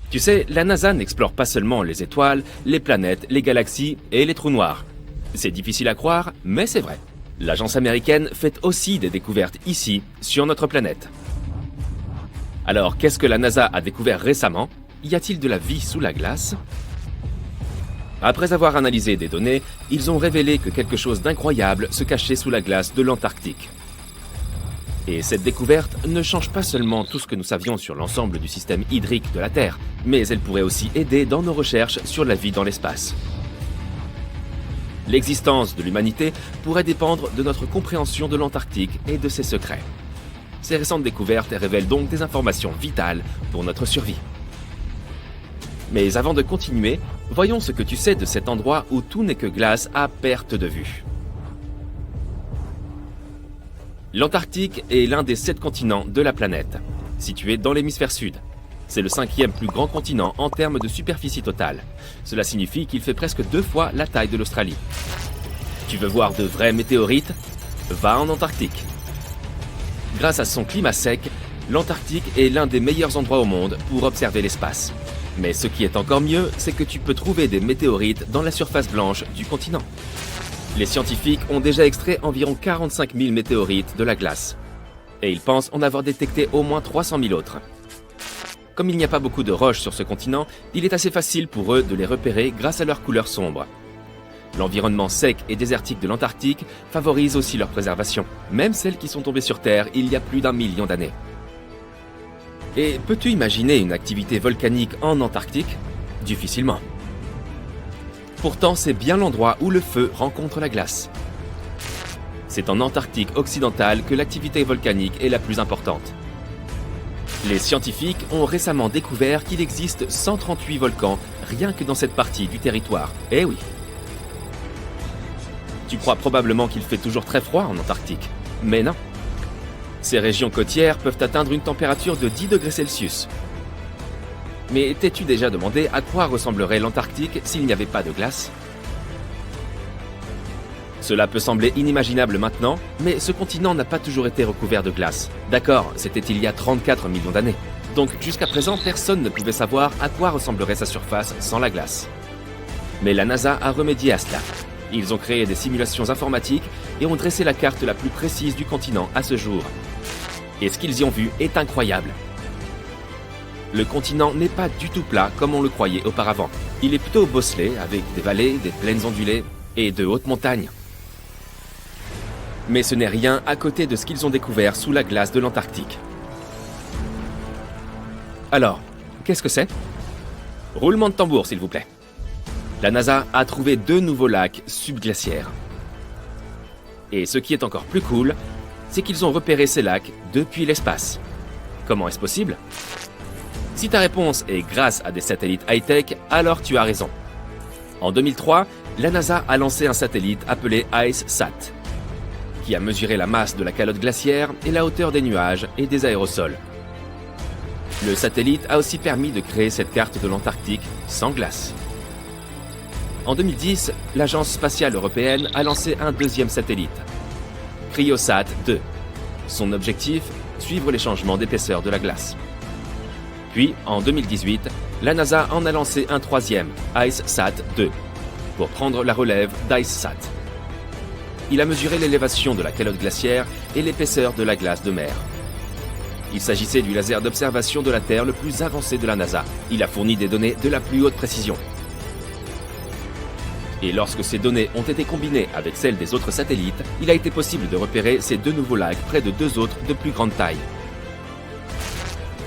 Tu sais, la NASA n'explore pas seulement les étoiles, les planètes, les galaxies et les trous noirs. C'est difficile à croire, mais c'est vrai. L'agence américaine fait aussi des découvertes ici, sur notre planète. Alors, qu'est-ce que la NASA a découvert récemment? Y a-t-il de la vie sous la glace? Après avoir analysé des données, ils ont révélé que quelque chose d'incroyable se cachait sous la glace de l'Antarctique. Et cette découverte ne change pas seulement tout ce que nous savions sur l'ensemble du système hydrique de la Terre, mais elle pourrait aussi aider dans nos recherches sur la vie dans l'espace. L'existence de l'humanité pourrait dépendre de notre compréhension de l'Antarctique et de ses secrets. Ces récentes découvertes révèlent donc des informations vitales pour notre survie. Mais avant de continuer, voyons ce que tu sais de cet endroit où tout n'est que glace à perte de vue. L'Antarctique est l'un des 7 continents de la planète, situé dans l'hémisphère sud. C'est le 5e plus grand continent en termes de superficie totale. Cela signifie qu'il fait presque 2 fois la taille de l'Australie. Tu veux voir de vrais météorites? Va en Antarctique. Grâce à son climat sec, l'Antarctique est l'un des meilleurs endroits au monde pour observer l'espace. Mais ce qui est encore mieux, c'est que tu peux trouver des météorites dans la surface blanche du continent. Les scientifiques ont déjà extrait environ 45 000 météorites de la glace. Et ils pensent en avoir détecté au moins 300 000 autres. Comme il n'y a pas beaucoup de roches sur ce continent, il est assez facile pour eux de les repérer grâce à leur couleur sombre. L'environnement sec et désertique de l'Antarctique favorise aussi leur préservation, même celles qui sont tombées sur Terre il y a plus d'1 million d'années. Et peux-tu imaginer une activité volcanique en Antarctique? Difficilement. Pourtant, c'est bien l'endroit où le feu rencontre la glace. C'est en Antarctique occidentale que l'activité volcanique est la plus importante. Les scientifiques ont récemment découvert qu'il existe 138 volcans rien que dans cette partie du territoire. Eh oui! Tu crois probablement qu'il fait toujours très froid en Antarctique, mais non. Ces régions côtières peuvent atteindre une température de 10 degrés Celsius. Mais t'es-tu déjà demandé à quoi ressemblerait l'Antarctique s'il n'y avait pas de glace? Cela peut sembler inimaginable maintenant, mais ce continent n'a pas toujours été recouvert de glace. D'accord, c'était il y a 34 millions d'années. Donc jusqu'à présent, personne ne pouvait savoir à quoi ressemblerait sa surface sans la glace. Mais la NASA a remédié à cela. Ils ont créé des simulations informatiques et ont dressé la carte la plus précise du continent à ce jour. Et ce qu'ils y ont vu est incroyable. Le continent n'est pas du tout plat comme on le croyait auparavant. Il est plutôt bosselé avec des vallées, des plaines ondulées et de hautes montagnes. Mais ce n'est rien à côté de ce qu'ils ont découvert sous la glace de l'Antarctique. Alors, qu'est-ce que c'est? Roulement de tambour, s'il vous plaît. La NASA a trouvé 2 nouveaux lacs subglaciaires. Et ce qui est encore plus cool, c'est qu'ils ont repéré ces lacs depuis l'espace. Comment est-ce possible? Si ta réponse est grâce à des satellites high-tech, alors tu as raison. En 2003, la NASA a lancé un satellite appelé IceSat, qui a mesuré la masse de la calotte glaciaire et la hauteur des nuages et des aérosols. Le satellite a aussi permis de créer cette carte de l'Antarctique sans glace. En 2010, l'Agence spatiale européenne a lancé un 2e satellite, Cryosat 2. Son objectif, suivre les changements d'épaisseur de la glace. Puis, en 2018, la NASA en a lancé un 3e, IceSat 2, pour prendre la relève d'IceSat. Il a mesuré l'élévation de la calotte glaciaire et l'épaisseur de la glace de mer. Il s'agissait du laser d'observation de la Terre le plus avancé de la NASA. Il a fourni des données de la plus haute précision. Et lorsque ces données ont été combinées avec celles des autres satellites, il a été possible de repérer ces 2 nouveaux lacs près de 2 autres de plus grande taille.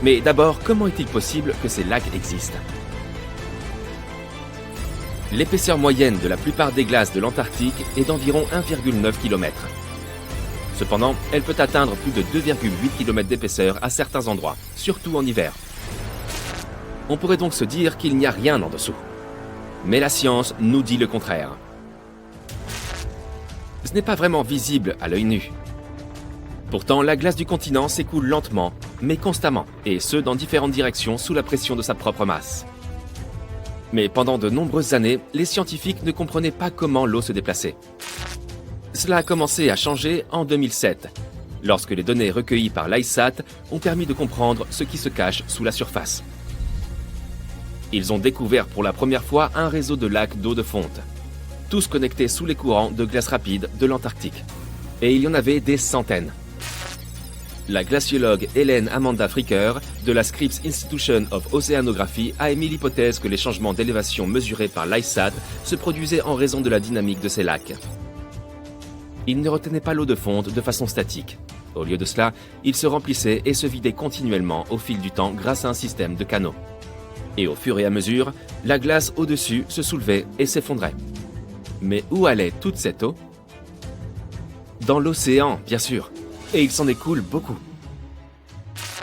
Mais d'abord, comment est-il possible que ces lacs existent? L'épaisseur moyenne de la plupart des glaces de l'Antarctique est d'environ 1,9 km. Cependant, elle peut atteindre plus de 2,8 km d'épaisseur à certains endroits, surtout en hiver. On pourrait donc se dire qu'il n'y a rien en dessous. Mais la science nous dit le contraire. Ce n'est pas vraiment visible à l'œil nu. Pourtant, la glace du continent s'écoule lentement, mais constamment, et ce dans différentes directions sous la pression de sa propre masse. Mais pendant de nombreuses années, les scientifiques ne comprenaient pas comment l'eau se déplaçait. Cela a commencé à changer en 2007, lorsque les données recueillies par l'IceSat ont permis de comprendre ce qui se cache sous la surface. Ils ont découvert pour la première fois un réseau de lacs d'eau de fonte, tous connectés sous les courants de glace rapide de l'Antarctique. Et il y en avait des centaines. La glaciologue Hélène Amanda Fricker de la Scripps Institution of Oceanography a émis l'hypothèse que les changements d'élévation mesurés par l'ICESat se produisaient en raison de la dynamique de ces lacs. Ils ne retenaient pas l'eau de fonte de façon statique. Au lieu de cela, ils se remplissaient et se vidaient continuellement au fil du temps grâce à un système de canaux. Et au fur et à mesure, la glace au-dessus se soulevait et s'effondrait. Mais où allait toute cette eau ? Dans l'océan, bien sûr. Et il s'en écoule beaucoup.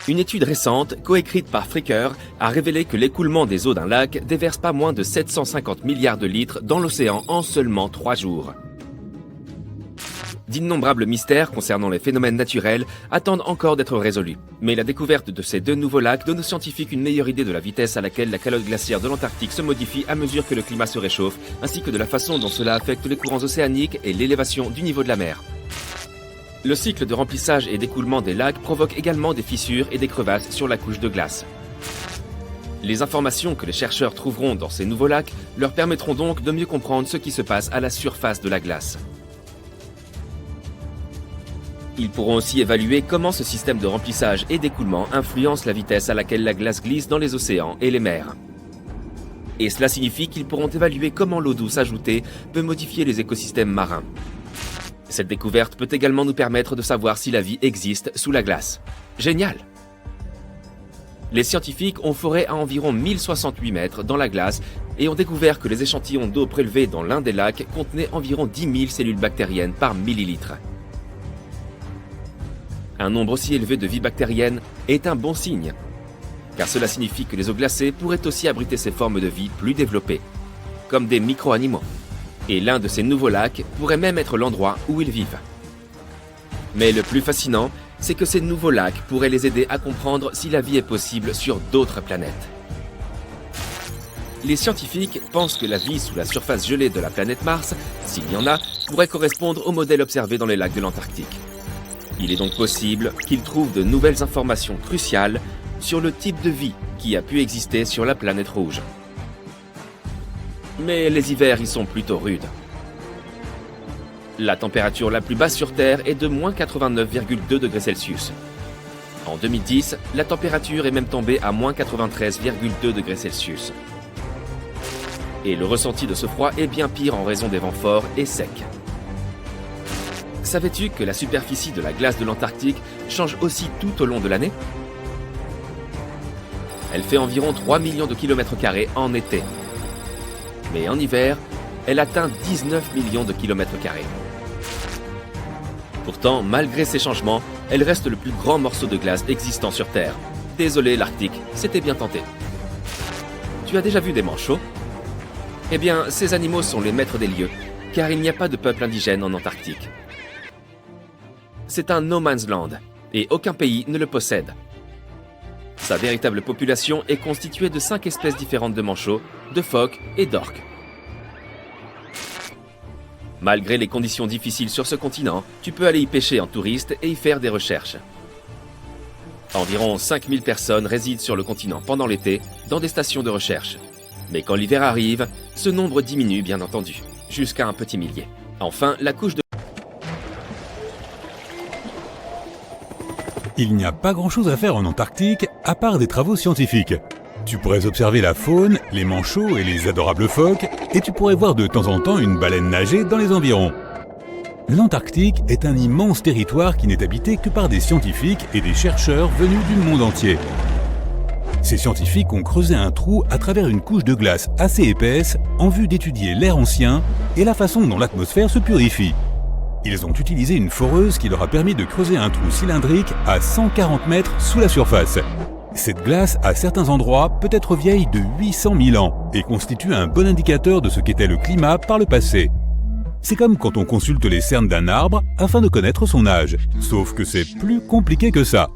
Une étude récente, coécrite par Fricker, a révélé que l'écoulement des eaux d'un lac déverse pas moins de 750 milliards de litres dans l'océan en seulement 3 jours. D'innombrables mystères concernant les phénomènes naturels attendent encore d'être résolus. Mais la découverte de ces 2 nouveaux lacs donne aux scientifiques une meilleure idée de la vitesse à laquelle la calotte glaciaire de l'Antarctique se modifie à mesure que le climat se réchauffe, ainsi que de la façon dont cela affecte les courants océaniques et l'élévation du niveau de la mer. Le cycle de remplissage et d'écoulement des lacs provoque également des fissures et des crevasses sur la couche de glace. Les informations que les chercheurs trouveront dans ces nouveaux lacs leur permettront donc de mieux comprendre ce qui se passe à la surface de la glace. Ils pourront aussi évaluer comment ce système de remplissage et d'écoulement influence la vitesse à laquelle la glace glisse dans les océans et les mers. Et cela signifie qu'ils pourront évaluer comment l'eau douce ajoutée peut modifier les écosystèmes marins. Cette découverte peut également nous permettre de savoir si la vie existe sous la glace. Génial! Les scientifiques ont foré à environ 1068 mètres dans la glace et ont découvert que les échantillons d'eau prélevés dans l'un des lacs contenaient environ 10 000 cellules bactériennes par millilitre. Un nombre aussi élevé de vie bactérienne est un bon signe, car cela signifie que les eaux glacées pourraient aussi abriter ces formes de vie plus développées, comme des micro-animaux. Et l'un de ces nouveaux lacs pourrait même être l'endroit où ils vivent. Mais le plus fascinant, c'est que ces nouveaux lacs pourraient les aider à comprendre si la vie est possible sur d'autres planètes. Les scientifiques pensent que la vie sous la surface gelée de la planète Mars, s'il y en a, pourrait correspondre au modèle observé dans les lacs de l'Antarctique. Il est donc possible qu'ils trouvent de nouvelles informations cruciales sur le type de vie qui a pu exister sur la planète rouge. Mais les hivers y sont plutôt rudes. La température la plus basse sur Terre est de moins 89,2 degrés Celsius. En 2010, la température est même tombée à moins 93,2 degrés Celsius. Et le ressenti de ce froid est bien pire en raison des vents forts et secs. Savais-tu que la superficie de la glace de l'Antarctique change aussi tout au long de l'année ? Elle fait environ 3 millions de kilomètres carrés en été. Mais en hiver, elle atteint 19 millions de kilomètres carrés. Pourtant, malgré ces changements, elle reste le plus grand morceau de glace existant sur Terre. Désolé l'Arctique, c'était bien tenté. Tu as déjà vu des manchots ? Eh bien, ces animaux sont les maîtres des lieux, car il n'y a pas de peuple indigène en Antarctique. C'est un no man's land, et aucun pays ne le possède. Sa véritable population est constituée de 5 espèces différentes de manchots, de phoques et d'orques. Malgré les conditions difficiles sur ce continent, tu peux aller y pêcher en touriste et y faire des recherches. Environ 5000 personnes résident sur le continent pendant l'été dans des stations de recherche. Mais quand l'hiver arrive, ce nombre diminue bien entendu, jusqu'à un petit millier. Enfin, la couche de... Il n'y a pas grand-chose à faire en Antarctique, à part des travaux scientifiques. Tu pourrais observer la faune, les manchots et les adorables phoques, et tu pourrais voir de temps en temps une baleine nager dans les environs. L'Antarctique est un immense territoire qui n'est habité que par des scientifiques et des chercheurs venus du monde entier. Ces scientifiques ont creusé un trou à travers une couche de glace assez épaisse en vue d'étudier l'air ancien et la façon dont l'atmosphère se purifie. Ils ont utilisé une foreuse qui leur a permis de creuser un trou cylindrique à 140 mètres sous la surface. Cette glace, à certains endroits, peut être vieille de 800 000 ans et constitue un bon indicateur de ce qu'était le climat par le passé. C'est comme quand on consulte les cernes d'un arbre afin de connaître son âge, sauf que c'est plus compliqué que ça.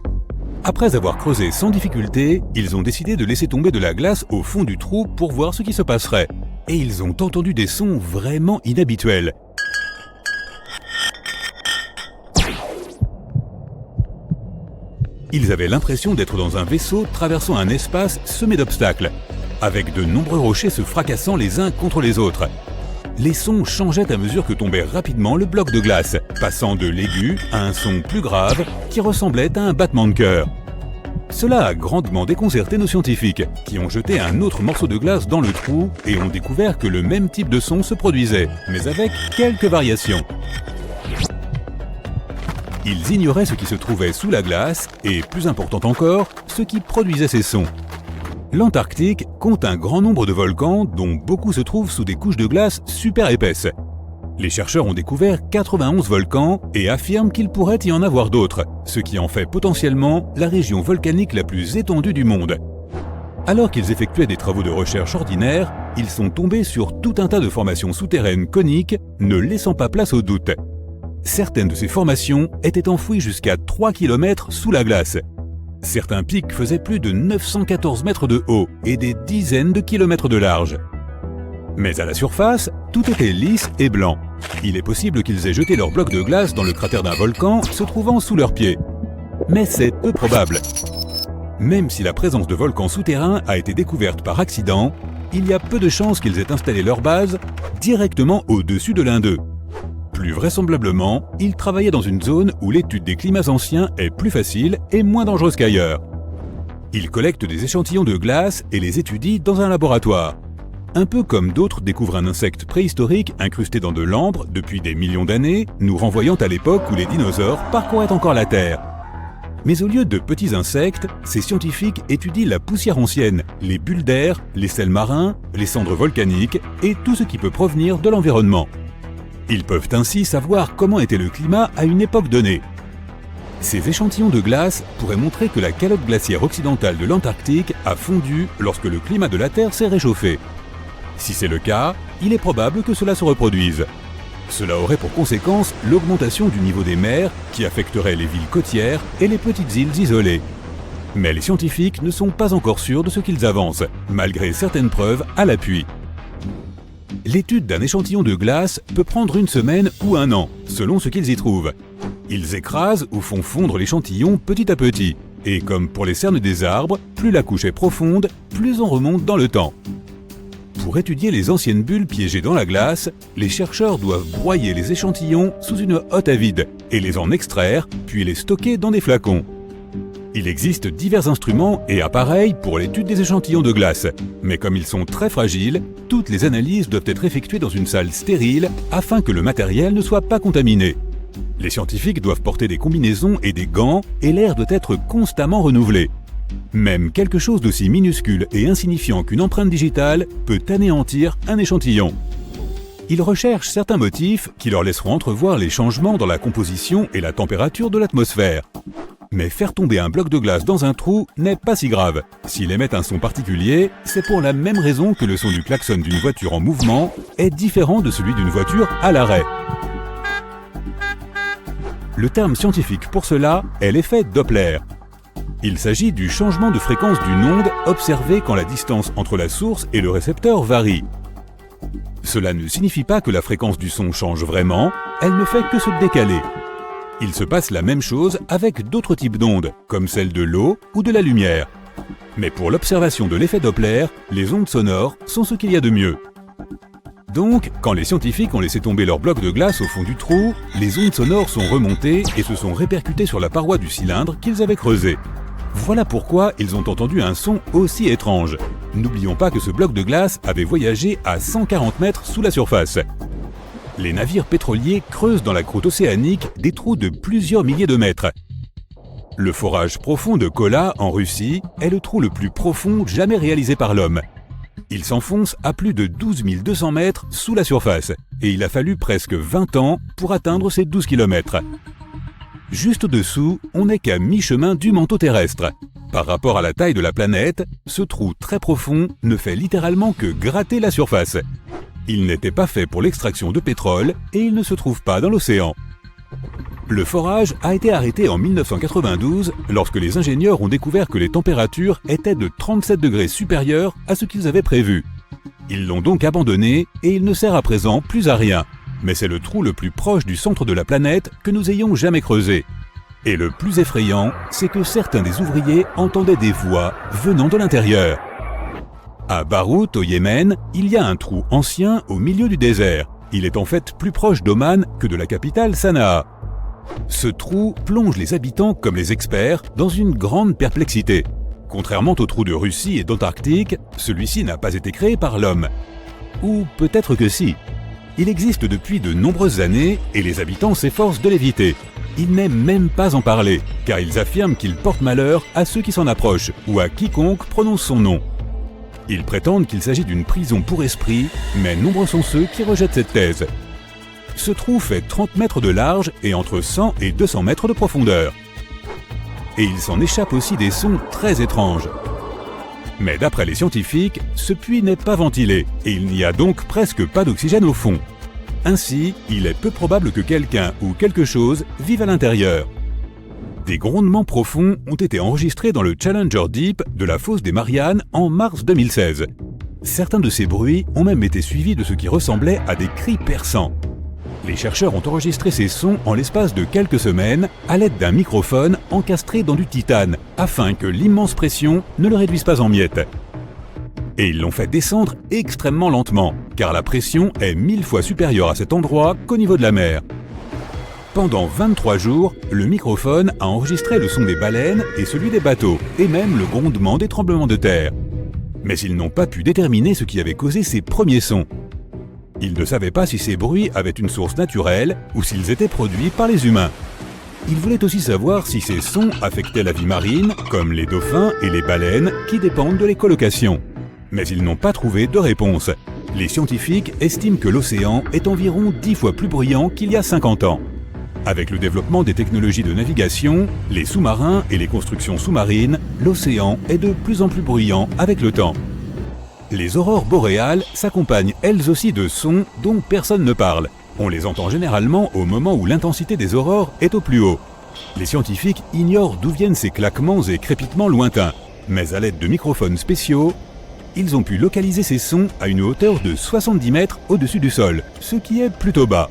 Après avoir creusé sans difficulté, ils ont décidé de laisser tomber de la glace au fond du trou pour voir ce qui se passerait. Et ils ont entendu des sons vraiment inhabituels. Ils avaient l'impression d'être dans un vaisseau traversant un espace semé d'obstacles. avec de nombreux rochers se fracassant les uns contre les autres. Les sons changeaient à mesure que tombait rapidement le bloc de glace, passant de l'aigu à un son plus grave qui ressemblait à un battement de cœur. Cela a grandement déconcerté nos scientifiques, qui ont jeté un autre morceau de glace dans le trou et ont découvert que le même type de son se produisait, mais avec quelques variations. Ils ignoraient ce qui se trouvait sous la glace et, plus important encore, ce qui produisait ces sons. L'Antarctique compte un grand nombre de volcans dont beaucoup se trouvent sous des couches de glace super épaisses. Les chercheurs ont découvert 91 volcans et affirment qu'il pourrait y en avoir d'autres, ce qui en fait potentiellement la région volcanique la plus étendue du monde. Alors qu'ils effectuaient des travaux de recherche ordinaires, ils sont tombés sur tout un tas de formations souterraines coniques, ne laissant pas place au doute. Certaines de ces formations étaient enfouies jusqu'à 3 km sous la glace. Certains pics faisaient plus de 914 mètres de haut et des dizaines de kilomètres de large. Mais à la surface, tout était lisse et blanc. Il est possible qu'ils aient jeté leur bloc de glace dans le cratère d'un volcan se trouvant sous leurs pieds. Mais c'est peu probable. Même si la présence de volcans souterrains a été découverte par accident, il y a peu de chances qu'ils aient installé leur base directement au-dessus de l'un d'eux. Plus vraisemblablement, ils travaillaient dans une zone où l'étude des climats anciens est plus facile et moins dangereuse qu'ailleurs. Ils collectent des échantillons de glace et les étudient dans un laboratoire. Un peu comme d'autres découvrent un insecte préhistorique incrusté dans de l'ambre depuis des millions d'années, nous renvoyant à l'époque où les dinosaures parcouraient encore la Terre. Mais au lieu de petits insectes, ces scientifiques étudient la poussière ancienne, les bulles d'air, les sels marins, les cendres volcaniques et tout ce qui peut provenir de l'environnement. Ils peuvent ainsi savoir comment était le climat à une époque donnée. Ces échantillons de glace pourraient montrer que la calotte glaciaire occidentale de l'Antarctique a fondu lorsque le climat de la Terre s'est réchauffé. Si c'est le cas, il est probable que cela se reproduise. Cela aurait pour conséquence l'augmentation du niveau des mers qui affecterait les villes côtières et les petites îles isolées. Mais les scientifiques ne sont pas encore sûrs de ce qu'ils avancent, malgré certaines preuves à l'appui. L'étude d'un échantillon de glace peut prendre une semaine ou un an, selon ce qu'ils y trouvent. Ils écrasent ou font fondre l'échantillon petit à petit. Et comme pour les cernes des arbres, plus la couche est profonde, plus on remonte dans le temps. Pour étudier les anciennes bulles piégées dans la glace, les chercheurs doivent broyer les échantillons sous une hotte à vide et les en extraire, puis les stocker dans des flacons. Il existe divers instruments et appareils pour l'étude des échantillons de glace, mais comme ils sont très fragiles, toutes les analyses doivent être effectuées dans une salle stérile afin que le matériel ne soit pas contaminé. Les scientifiques doivent porter des combinaisons et des gants et l'air doit être constamment renouvelé. Même quelque chose d'aussi minuscule et insignifiant qu'une empreinte digitale peut anéantir un échantillon. Ils recherchent certains motifs qui leur laisseront entrevoir les changements dans la composition et la température de l'atmosphère. Mais faire tomber un bloc de glace dans un trou n'est pas si grave. S'il émet un son particulier, c'est pour la même raison que le son du klaxon d'une voiture en mouvement est différent de celui d'une voiture à l'arrêt. Le terme scientifique pour cela est l'effet Doppler. Il s'agit du changement de fréquence d'une onde observé quand la distance entre la source et le récepteur varie. Cela ne signifie pas que la fréquence du son change vraiment, elle ne fait que se décaler. Il se passe la même chose avec d'autres types d'ondes, comme celle de l'eau ou de la lumière. Mais pour l'observation de l'effet Doppler, les ondes sonores sont ce qu'il y a de mieux. Donc, quand les scientifiques ont laissé tomber leur bloc de glace au fond du trou, les ondes sonores sont remontées et se sont répercutées sur la paroi du cylindre qu'ils avaient creusé. Voilà pourquoi ils ont entendu un son aussi étrange. N'oublions pas que ce bloc de glace avait voyagé à 140 mètres sous la surface. Les navires pétroliers creusent dans la croûte océanique des trous de plusieurs milliers de mètres. Le forage profond de Kola, en Russie, est le trou le plus profond jamais réalisé par l'homme. Il s'enfonce à plus de 12 200 mètres sous la surface, et il a fallu presque 20 ans pour atteindre ces 12 km. Juste au-dessous, on n'est qu'à mi-chemin du manteau terrestre. Par rapport à la taille de la planète, ce trou très profond ne fait littéralement que gratter la surface. Il n'était pas fait pour l'extraction de pétrole et il ne se trouve pas dans l'océan. Le forage a été arrêté en 1992 lorsque les ingénieurs ont découvert que les températures étaient de 37 degrés supérieures à ce qu'ils avaient prévu. Ils l'ont donc abandonné et il ne sert à présent plus à rien. Mais c'est le trou le plus proche du centre de la planète que nous ayons jamais creusé. Et le plus effrayant, c'est que certains des ouvriers entendaient des voix venant de l'intérieur. À Beyrouth, au Yémen, il y a un trou ancien au milieu du désert. Il est en fait plus proche d'Oman que de la capitale Sanaa. Ce trou plonge les habitants comme les experts dans une grande perplexité. Contrairement aux trous de Russie et d'Antarctique, celui-ci n'a pas été créé par l'homme. Ou peut-être que si. Il existe depuis de nombreuses années et les habitants s'efforcent de l'éviter. Ils n'aiment même pas en parler, car ils affirment qu'il porte malheur à ceux qui s'en approchent ou à quiconque prononce son nom. Ils prétendent qu'il s'agit d'une prison pour esprit, mais nombreux sont ceux qui rejettent cette thèse. Ce trou fait 30 mètres de large et entre 100 et 200 mètres de profondeur. Et il s'en échappe aussi des sons très étranges. Mais d'après les scientifiques, ce puits n'est pas ventilé et il n'y a donc presque pas d'oxygène au fond. Ainsi, il est peu probable que quelqu'un ou quelque chose vive à l'intérieur. Des grondements profonds ont été enregistrés dans le Challenger Deep de la fosse des Mariannes en mars 2016. Certains de ces bruits ont même été suivis de ce qui ressemblait à des cris perçants. Les chercheurs ont enregistré ces sons en l'espace de quelques semaines à l'aide d'un microphone encastré dans du titane afin que l'immense pression ne le réduise pas en miettes. Et ils l'ont fait descendre extrêmement lentement, car la pression est 1000 fois supérieure à cet endroit qu'au niveau de la mer. Pendant 23 jours, le microphone a enregistré le son des baleines et celui des bateaux, et même le grondement des tremblements de terre. Mais ils n'ont pas pu déterminer ce qui avait causé ces premiers sons. Ils ne savaient pas si ces bruits avaient une source naturelle ou s'ils étaient produits par les humains. Ils voulaient aussi savoir si ces sons affectaient la vie marine, comme les dauphins et les baleines qui dépendent de l'écolocation. Mais ils n'ont pas trouvé de réponse. Les scientifiques estiment que l'océan est environ 10 fois plus bruyant qu'il y a 50 ans. Avec le développement des technologies de navigation, les sous-marins et les constructions sous-marines, l'océan est de plus en plus bruyant avec le temps. Les aurores boréales s'accompagnent elles aussi de sons dont personne ne parle. On les entend généralement au moment où l'intensité des aurores est au plus haut. Les scientifiques ignorent d'où viennent ces claquements et crépitements lointains, mais à l'aide de microphones spéciaux, ils ont pu localiser ces sons à une hauteur de 70 mètres au-dessus du sol, ce qui est plutôt bas.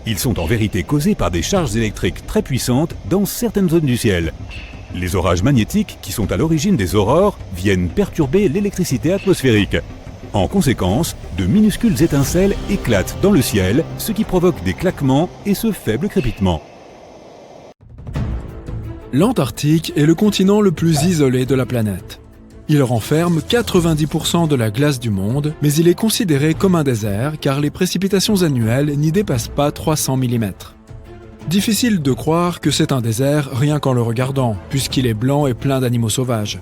Ils sont en vérité causés par des charges électriques très puissantes dans certaines zones du ciel. Les orages magnétiques qui sont à l'origine des aurores viennent perturber l'électricité atmosphérique. En conséquence, de minuscules étincelles éclatent dans le ciel, ce qui provoque des claquements et ce faible crépitement. L'Antarctique est le continent le plus isolé de la planète. Il renferme 90% de la glace du monde, mais il est considéré comme un désert car les précipitations annuelles n'y dépassent pas 300 mm. Difficile de croire que c'est un désert rien qu'en le regardant, puisqu'il est blanc et plein d'animaux sauvages.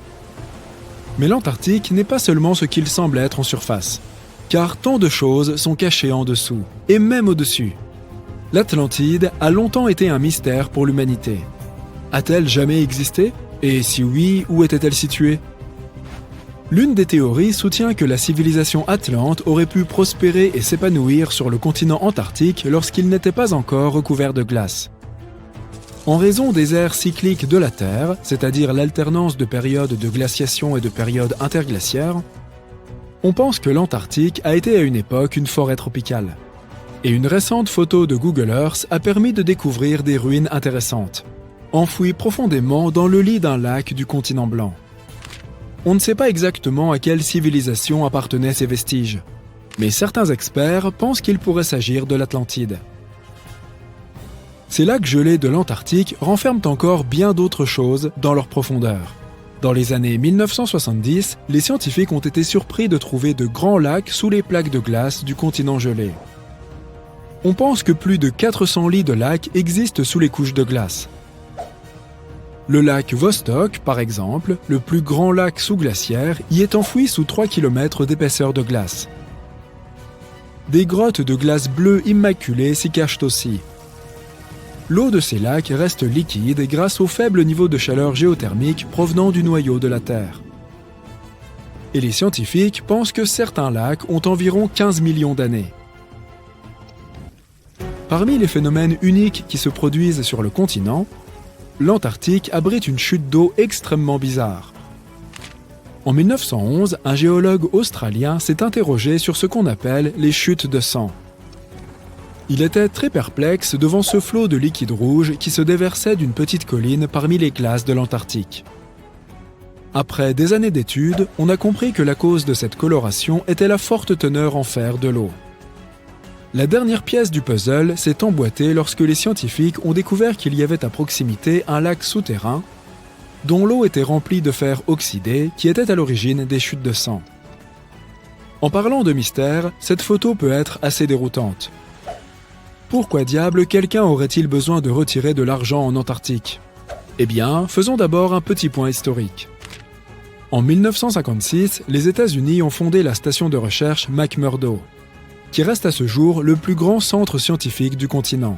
Mais l'Antarctique n'est pas seulement ce qu'il semble être en surface, car tant de choses sont cachées en dessous, et même au-dessus. L'Atlantide a longtemps été un mystère pour l'humanité. A-t-elle jamais existé? Et si oui, où était-elle située? L'une des théories soutient que la civilisation atlante aurait pu prospérer et s'épanouir sur le continent antarctique lorsqu'il n'était pas encore recouvert de glace. En raison des ères cycliques de la Terre, c'est-à-dire l'alternance de périodes de glaciation et de périodes interglaciaires, on pense que l'Antarctique a été à une époque une forêt tropicale. Et une récente photo de Google Earth a permis de découvrir des ruines intéressantes, enfouies profondément dans le lit d'un lac du continent blanc. On ne sait pas exactement à quelle civilisation appartenaient ces vestiges, mais certains experts pensent qu'il pourrait s'agir de l'Atlantide. Ces lacs gelés de l'Antarctique renferment encore bien d'autres choses dans leur profondeur. Dans les années 1970, les scientifiques ont été surpris de trouver de grands lacs sous les plaques de glace du continent gelé. On pense que plus de 400 lits de lacs existent sous les couches de glace. Le lac Vostok, par exemple, le plus grand lac sous-glaciaire, y est enfoui sous 3 km d'épaisseur de glace. Des grottes de glace bleue immaculée s'y cachent aussi. L'eau de ces lacs reste liquide grâce au faible niveau de chaleur géothermique provenant du noyau de la Terre. Et les scientifiques pensent que certains lacs ont environ 15 millions d'années. Parmi les phénomènes uniques qui se produisent sur le continent, l'Antarctique abrite une chute d'eau extrêmement bizarre. En 1911, un géologue australien s'est interrogé sur ce qu'on appelle les chutes de sang. Il était très perplexe devant ce flot de liquide rouge qui se déversait d'une petite colline parmi les glaces de l'Antarctique. Après des années d'études, on a compris que la cause de cette coloration était la forte teneur en fer de l'eau. La dernière pièce du puzzle s'est emboîtée lorsque les scientifiques ont découvert qu'il y avait à proximité un lac souterrain dont l'eau était remplie de fer oxydé qui était à l'origine des chutes de sang. En parlant de mystère, cette photo peut être assez déroutante. Pourquoi diable quelqu'un aurait-il besoin de retirer de l'argent en Antarctique ? Eh bien, faisons d'abord un petit point historique. En 1956, les États-Unis ont fondé la station de recherche McMurdo, qui reste à ce jour le plus grand centre scientifique du continent.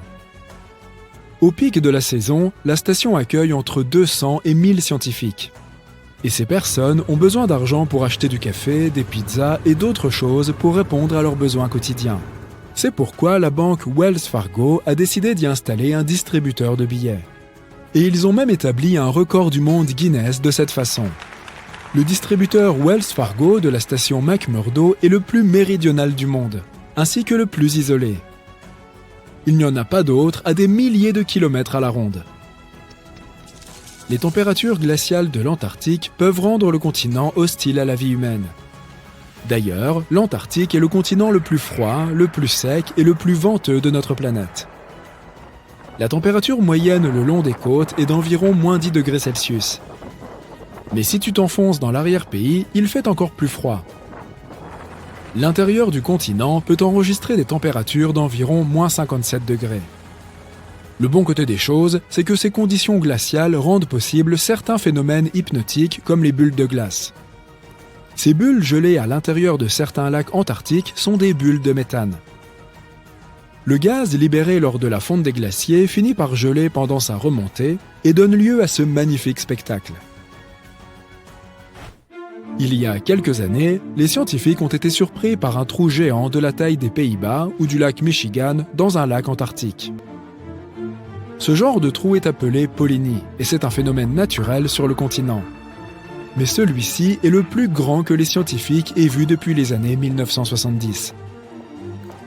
Au pic de la saison, la station accueille entre 200 et 1000 scientifiques. Et ces personnes ont besoin d'argent pour acheter du café, des pizzas et d'autres choses pour répondre à leurs besoins quotidiens. C'est pourquoi la banque Wells Fargo a décidé d'y installer un distributeur de billets. Et ils ont même établi un record du monde Guinness de cette façon. Le distributeur Wells Fargo de la station McMurdo est le plus méridional du monde, ainsi que le plus isolé. Il n'y en a pas d'autre à des milliers de kilomètres à la ronde. Les températures glaciales de l'Antarctique peuvent rendre le continent hostile à la vie humaine. D'ailleurs, l'Antarctique est le continent le plus froid, le plus sec et le plus venteux de notre planète. La température moyenne le long des côtes est d'environ -10 degrés Celsius. Mais si tu t'enfonces dans l'arrière-pays, il fait encore plus froid. L'intérieur du continent peut enregistrer des températures d'environ -57 degrés. Le bon côté des choses, c'est que ces conditions glaciales rendent possible certains phénomènes hypnotiques comme les bulles de glace. Ces bulles gelées à l'intérieur de certains lacs antarctiques sont des bulles de méthane. Le gaz libéré lors de la fonte des glaciers finit par geler pendant sa remontée et donne lieu à ce magnifique spectacle. Il y a quelques années, les scientifiques ont été surpris par un trou géant de la taille des Pays-Bas ou du lac Michigan dans un lac antarctique. Ce genre de trou est appelé polynie et c'est un phénomène naturel sur le continent. Mais celui-ci est le plus grand que les scientifiques aient vu depuis les années 1970.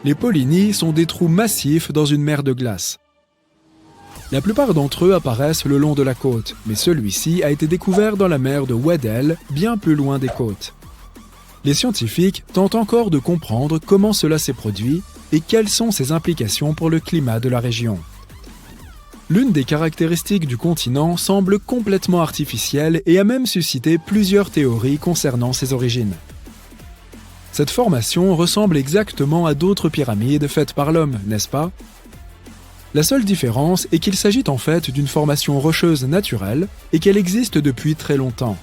Les polynies sont des trous massifs dans une mer de glace. La plupart d'entre eux apparaissent le long de la côte, mais celui-ci a été découvert dans la mer de Weddell, bien plus loin des côtes. Les scientifiques tentent encore de comprendre comment cela s'est produit et quelles sont ses implications pour le climat de la région. L'une des caractéristiques du continent semble complètement artificielle et a même suscité plusieurs théories concernant ses origines. Cette formation ressemble exactement à d'autres pyramides faites par l'homme, n'est-ce pas ? La seule différence est qu'il s'agit en fait d'une formation rocheuse naturelle et qu'elle existe depuis très longtemps.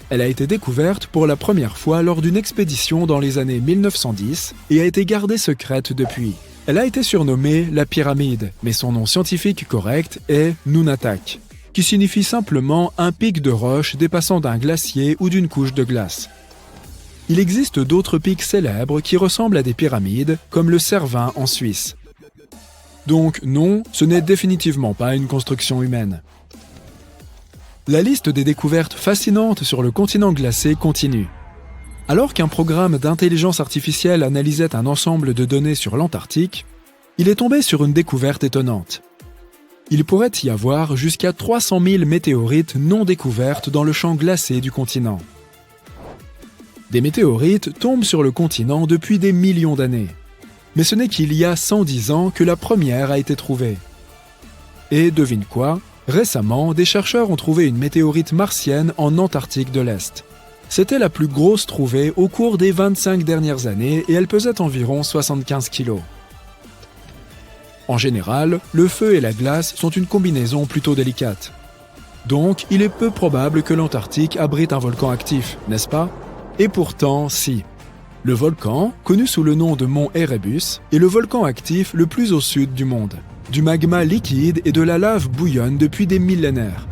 Elle a été découverte pour la première fois lors d'une expédition dans les années 1910 et a été gardée secrète depuis. Elle a été surnommée la pyramide, mais son nom scientifique correct est Nunatak, qui signifie simplement un pic de roche dépassant d'un glacier ou d'une couche de glace. Il existe d'autres pics célèbres qui ressemblent à des pyramides, comme le Cervin en Suisse. Donc non, ce n'est définitivement pas une construction humaine. La liste des découvertes fascinantes sur le continent glacé continue. Alors qu'un programme d'intelligence artificielle analysait un ensemble de données sur l'Antarctique, il est tombé sur une découverte étonnante. Il pourrait y avoir jusqu'à 300 000 météorites non découvertes dans le champ glacé du continent. Des météorites tombent sur le continent depuis des millions d'années. Mais ce n'est qu'il y a 110 ans que la première a été trouvée. Et devine quoi ? Récemment, des chercheurs ont trouvé une météorite martienne en Antarctique de l'Est. C'était la plus grosse trouvée au cours des 25 dernières années et elle pesait environ 75 kg. En général, le feu et la glace sont une combinaison plutôt délicate. Donc, il est peu probable que l'Antarctique abrite un volcan actif, n'est-ce pas ? Et pourtant, si. Le volcan, connu sous le nom de mont Erebus, est le volcan actif le plus au sud du monde. Du magma liquide et de la lave bouillonne depuis des millénaires.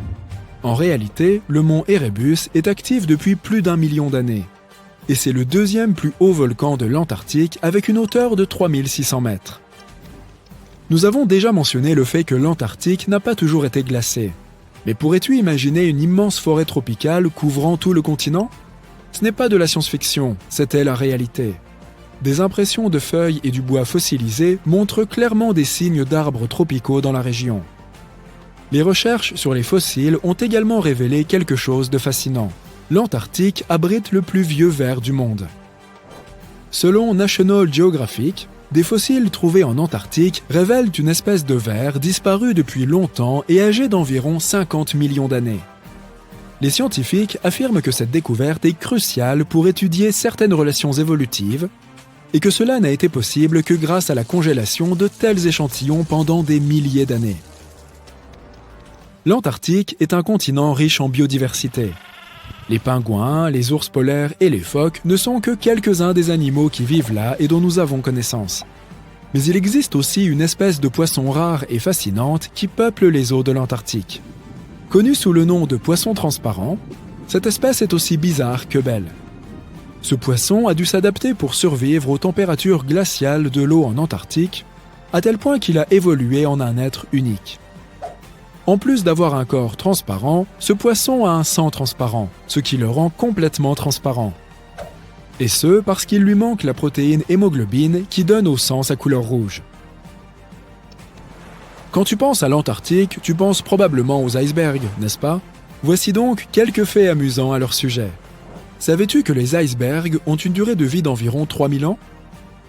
En réalité, le mont Erebus est actif depuis plus d'1 million d'années. Et c'est le deuxième plus haut volcan de l'Antarctique avec une hauteur de 3600 mètres. Nous avons déjà mentionné le fait que l'Antarctique n'a pas toujours été glacé. Mais pourrais-tu imaginer une immense forêt tropicale couvrant tout le continent ? Ce n'est pas de la science-fiction, c'était la réalité. Des impressions de feuilles et du bois fossilisés montrent clairement des signes d'arbres tropicaux dans la région. Les recherches sur les fossiles ont également révélé quelque chose de fascinant. l'Antarctique abrite le plus vieux ver du monde. Selon National Geographic, des fossiles trouvés en Antarctique révèlent une espèce de ver disparue depuis longtemps et âgée d'environ 50 millions d'années. Les scientifiques affirment que cette découverte est cruciale pour étudier certaines relations évolutives et que cela n'a été possible que grâce à la congélation de tels échantillons pendant des milliers d'années. L'Antarctique est un continent riche en biodiversité. Les pingouins, les ours polaires et les phoques ne sont que quelques-uns des animaux qui vivent là et dont nous avons connaissance. Mais il existe aussi une espèce de poisson rare et fascinante qui peuple les eaux de l'Antarctique. Connue sous le nom de poisson transparent, cette espèce est aussi bizarre que belle. Ce poisson a dû s'adapter pour survivre aux températures glaciales de l'eau en Antarctique, à tel point qu'il a évolué en un être unique. En plus d'avoir un corps transparent, ce poisson a un sang transparent, ce qui le rend complètement transparent. Et ce, parce qu'il lui manque la protéine hémoglobine qui donne au sang sa couleur rouge. Quand tu penses à l'Antarctique, tu penses probablement aux icebergs, n'est-ce pas? Voici donc quelques faits amusants à leur sujet. Savais-tu que les icebergs ont une durée de vie d'environ 3000 ans?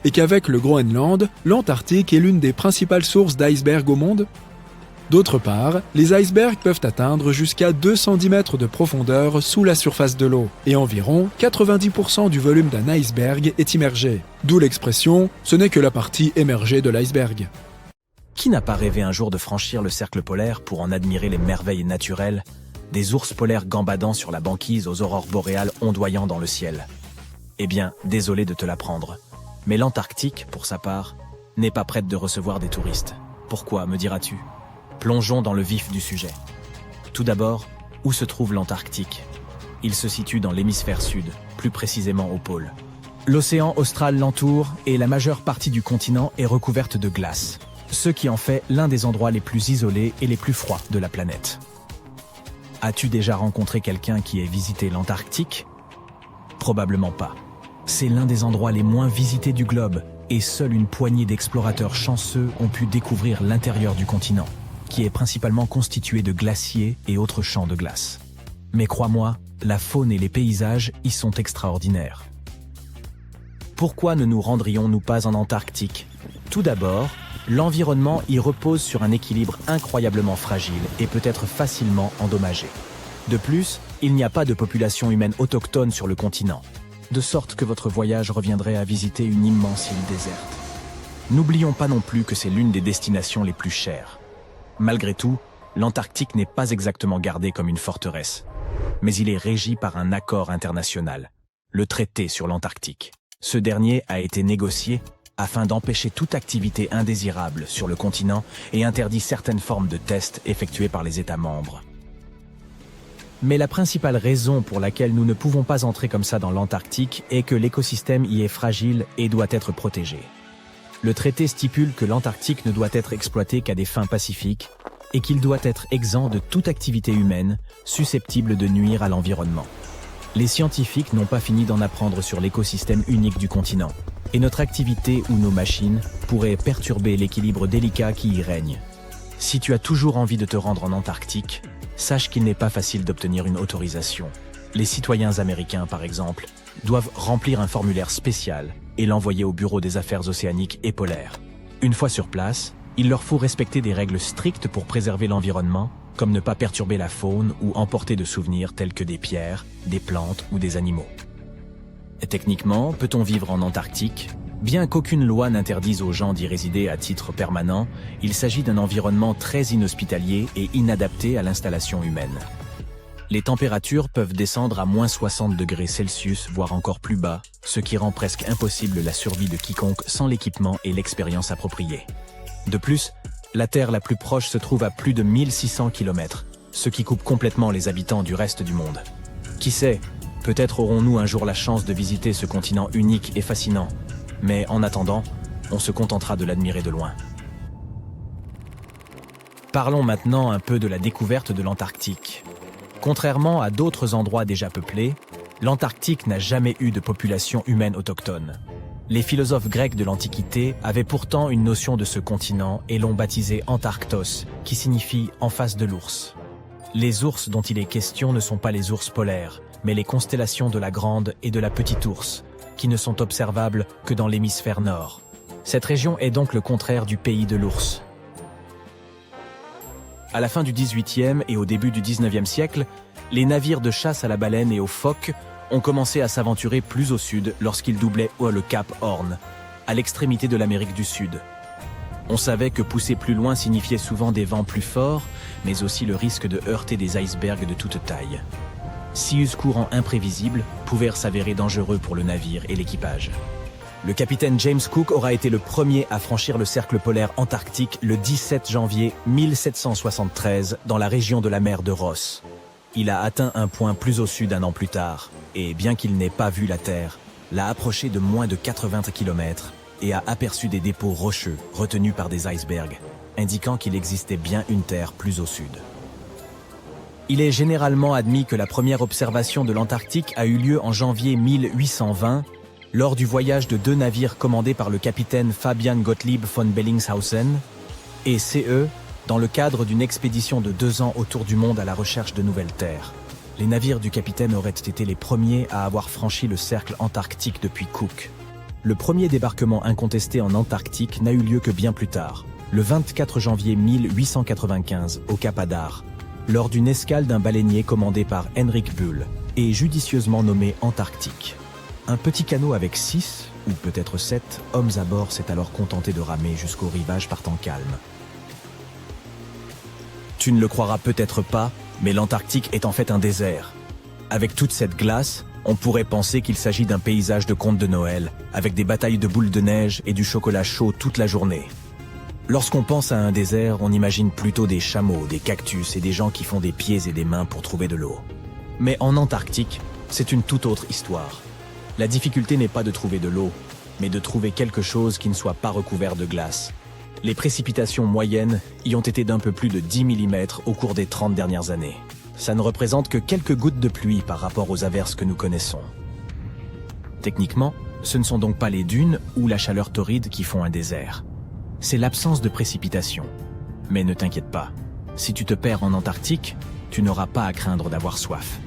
Et qu'avec le Groenland, l'Antarctique est l'une des principales sources d'icebergs au monde? D'autre part, les icebergs peuvent atteindre jusqu'à 210 mètres de profondeur sous la surface de l'eau, et environ 90% du volume d'un iceberg est immergé. D'où l'expression « ce n'est que la partie émergée de l'iceberg ». Qui n'a pas rêvé un jour de franchir le cercle polaire pour en admirer les merveilles naturelles, des ours polaires gambadant sur la banquise aux aurores boréales ondoyant dans le ciel? Eh bien, désolé de te l'apprendre, mais l'Antarctique, pour sa part, n'est pas prête de recevoir des touristes. Pourquoi, me diras-tu? Plongeons dans le vif du sujet. Tout d'abord, où se trouve l'Antarctique? Il se situe dans l'hémisphère sud, plus précisément au pôle. L'océan austral l'entoure et la majeure partie du continent est recouverte de glace, ce qui en fait l'un des endroits les plus isolés et les plus froids de la planète. As-tu déjà rencontré quelqu'un qui ait visité l'Antarctique? Probablement pas. C'est l'un des endroits les moins visités du globe et seule une poignée d'explorateurs chanceux ont pu découvrir l'intérieur du continent, qui est principalement constitué de glaciers et autres champs de glace. Mais crois-moi, la faune et les paysages y sont extraordinaires. Pourquoi ne nous rendrions-nous pas en Antarctique? Tout d'abord, l'environnement y repose sur un équilibre incroyablement fragile et peut être facilement endommagé. De plus, il n'y a pas de population humaine autochtone sur le continent, de sorte que votre voyage reviendrait à visiter une immense île déserte. N'oublions pas non plus que c'est l'une des destinations les plus chères. Malgré tout, l'Antarctique n'est pas exactement gardé comme une forteresse, mais il est régi par un accord international, le traité sur l'Antarctique. Ce dernier a été négocié afin d'empêcher toute activité indésirable sur le continent et interdit certaines formes de tests effectués par les États membres. Mais la principale raison pour laquelle nous ne pouvons pas entrer comme ça dans l'Antarctique est que l'écosystème y est fragile et doit être protégé. Le traité stipule que l'Antarctique ne doit être exploité qu'à des fins pacifiques et qu'il doit être exempt de toute activité humaine susceptible de nuire à l'environnement. Les scientifiques n'ont pas fini d'en apprendre sur l'écosystème unique du continent, et notre activité ou nos machines pourraient perturber l'équilibre délicat qui y règne. Si tu as toujours envie de te rendre en Antarctique, sache qu'il n'est pas facile d'obtenir une autorisation. Les citoyens américains, par exemple, doivent remplir un formulaire spécial et l'envoyer au Bureau des affaires océaniques et polaires. Une fois sur place, il leur faut respecter des règles strictes pour préserver l'environnement, comme ne pas perturber la faune ou emporter de souvenirs tels que des pierres, des plantes ou des animaux. Et techniquement, peut-on vivre en Antarctique? Bien qu'aucune loi n'interdise aux gens d'y résider à titre permanent, il s'agit d'un environnement très inhospitalier et inadapté à l'installation humaine. Les températures peuvent descendre à moins 60 degrés Celsius, voire encore plus bas, ce qui rend presque impossible la survie de quiconque sans l'équipement et l'expérience appropriée. De plus, la Terre la plus proche se trouve à plus de 1600 km, ce qui coupe complètement les habitants du reste du monde. Qui sait, peut-être aurons-nous un jour la chance de visiter ce continent unique et fascinant, mais en attendant, on se contentera de l'admirer de loin. Parlons maintenant un peu de la découverte de l'Antarctique. Contrairement à d'autres endroits déjà peuplés, l'Antarctique n'a jamais eu de population humaine autochtone. Les philosophes grecs de l'Antiquité avaient pourtant une notion de ce continent et l'ont baptisé Antarctos, qui signifie « en face de l'ours ». Les ours dont il est question ne sont pas les ours polaires, mais les constellations de la Grande et de la Petite Ourse, qui ne sont observables que dans l'hémisphère nord. Cette région est donc le contraire du pays de l'ours. À la fin du XVIIIe et au début du XIXe siècle, les navires de chasse à la baleine et aux phoques ont commencé à s'aventurer plus au sud lorsqu'ils doublaient le cap Horn, à l'extrémité de l'Amérique du Sud. On savait que pousser plus loin signifiait souvent des vents plus forts, mais aussi le risque de heurter des icebergs de toute taille. Sius courants imprévisibles pouvaient s'avérer dangereux pour le navire et l'équipage. Le capitaine James Cook aura été le premier à franchir le cercle polaire antarctique le 17 janvier 1773 dans la région de la mer de Ross. Il a atteint un point plus au sud un an plus tard, et bien qu'il n'ait pas vu la Terre, l'a approché de moins de 80 km et a aperçu des dépôts rocheux retenus par des icebergs, indiquant qu'il existait bien une Terre plus au sud. Il est généralement admis que la première observation de l'Antarctique a eu lieu en janvier 1820, lors du voyage de 2 navires commandés par le capitaine Fabian Gottlieb von Bellingshausen et CE, dans le cadre d'une expédition de 2 ans autour du monde à la recherche de nouvelles terres. Les navires du capitaine auraient été les premiers à avoir franchi le cercle antarctique depuis Cook. Le premier débarquement incontesté en Antarctique n'a eu lieu que bien plus tard, le 24 janvier 1895, au Cap Adar, lors d'une escale d'un baleinier commandé par Henrik Bull et judicieusement nommé Antarctique. Un petit canot avec 6, ou peut-être 7, hommes à bord s'est alors contenté de ramer jusqu'au rivage par temps calme. Tu ne le croiras peut-être pas, mais l'Antarctique est en fait un désert. Avec toute cette glace, on pourrait penser qu'il s'agit d'un paysage de conte de Noël, avec des batailles de boules de neige et du chocolat chaud toute la journée. Lorsqu'on pense à un désert, on imagine plutôt des chameaux, des cactus et des gens qui font des pieds et des mains pour trouver de l'eau. Mais en Antarctique, c'est une toute autre histoire. La difficulté n'est pas de trouver de l'eau, mais de trouver quelque chose qui ne soit pas recouvert de glace. Les précipitations moyennes y ont été d'un peu plus de 10 mm au cours des 30 dernières années. Ça ne représente que quelques gouttes de pluie par rapport aux averses que nous connaissons. Techniquement, ce ne sont donc pas les dunes ou la chaleur torride qui font un désert. C'est l'absence de précipitation. Mais ne t'inquiète pas, si tu te perds en Antarctique, tu n'auras pas à craindre d'avoir soif.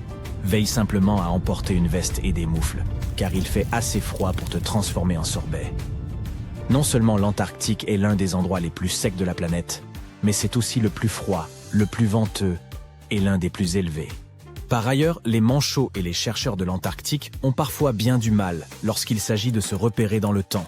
Veille simplement à emporter une veste et des moufles, car il fait assez froid pour te transformer en sorbet. Non seulement l'Antarctique est l'un des endroits les plus secs de la planète, mais c'est aussi le plus froid, le plus venteux et l'un des plus élevés. Par ailleurs, les manchots et les chercheurs de l'Antarctique ont parfois bien du mal lorsqu'il s'agit de se repérer dans le temps.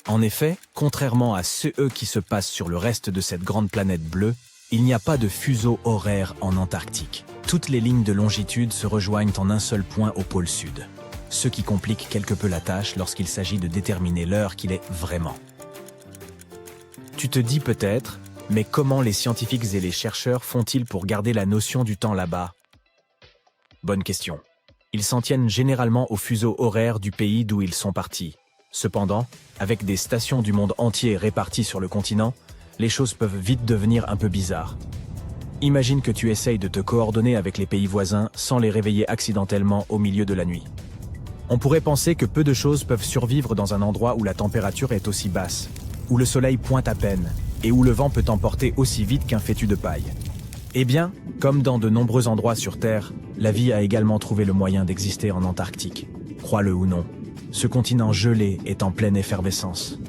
En effet, contrairement à ceux qui se passent sur le reste de cette grande planète bleue, il n'y a pas de fuseau horaire en Antarctique. Toutes les lignes de longitude se rejoignent en un seul point au pôle sud, ce qui complique quelque peu la tâche lorsqu'il s'agit de déterminer l'heure qu'il est vraiment. Tu te dis peut-être, mais comment les scientifiques et les chercheurs font-ils pour garder la notion du temps là-bas? Bonne question. Ils s'en tiennent généralement au fuseau horaire du pays d'où ils sont partis. Cependant, avec des stations du monde entier réparties sur le continent, les choses peuvent vite devenir un peu bizarres. Imagine que tu essayes de te coordonner avec les pays voisins sans les réveiller accidentellement au milieu de la nuit. On pourrait penser que peu de choses peuvent survivre dans un endroit où la température est aussi basse, où le soleil pointe à peine, et où le vent peut emporter aussi vite qu'un fétu de paille. Eh bien, comme dans de nombreux endroits sur Terre, la vie a également trouvé le moyen d'exister en Antarctique. Crois-le ou non, ce continent gelé est en pleine effervescence.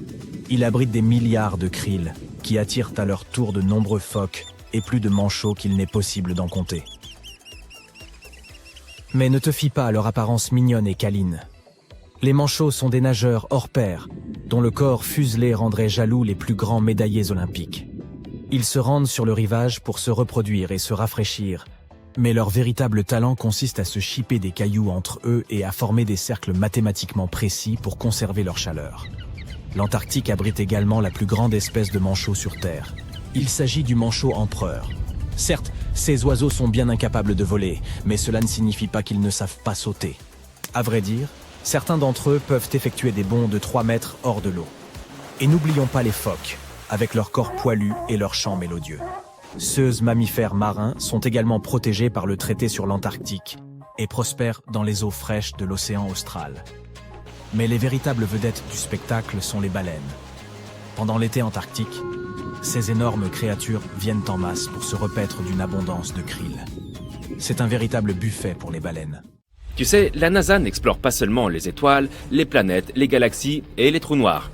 Il abrite des milliards de krill, qui attirent à leur tour de nombreux phoques et plus de manchots qu'il n'est possible d'en compter. Mais ne te fie pas à leur apparence mignonne et câline. Les manchots sont des nageurs hors pair, dont le corps fuselé rendrait jaloux les plus grands médaillés olympiques. Ils se rendent sur le rivage pour se reproduire et se rafraîchir, mais leur véritable talent consiste à se chipper des cailloux entre eux et à former des cercles mathématiquement précis pour conserver leur chaleur. L'Antarctique abrite également la plus grande espèce de manchot sur Terre. Il s'agit du manchot empereur. Certes, ces oiseaux sont bien incapables de voler, mais cela ne signifie pas qu'ils ne savent pas sauter. À vrai dire, certains d'entre eux peuvent effectuer des bonds de 3 mètres hors de l'eau. Et n'oublions pas les phoques, avec leur corps poilu et leur chant mélodieux. Ces mammifères marins sont également protégés par le traité sur l'Antarctique et prospèrent dans les eaux fraîches de l'océan austral. Mais les véritables vedettes du spectacle sont les baleines. Pendant l'été antarctique, ces énormes créatures viennent en masse pour se repaître d'une abondance de krill. C'est un véritable buffet pour les baleines. Tu sais, la NASA n'explore pas seulement les étoiles, les planètes, les galaxies et les trous noirs.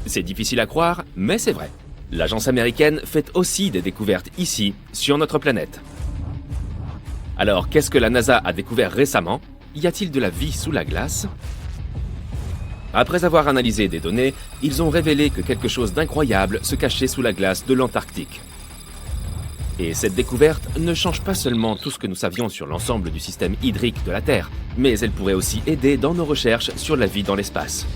C'est difficile à croire, mais c'est vrai. L'agence américaine fait aussi des découvertes ici, sur notre planète. Alors, qu'est-ce que la NASA a découvert récemment? Y a-t-il de la vie sous la glace? Après avoir analysé des données, ils ont révélé que quelque chose d'incroyable se cachait sous la glace de l'Antarctique. Et cette découverte ne change pas seulement tout ce que nous savions sur l'ensemble du système hydrique de la Terre, mais elle pourrait aussi aider dans nos recherches sur la vie dans l'espace.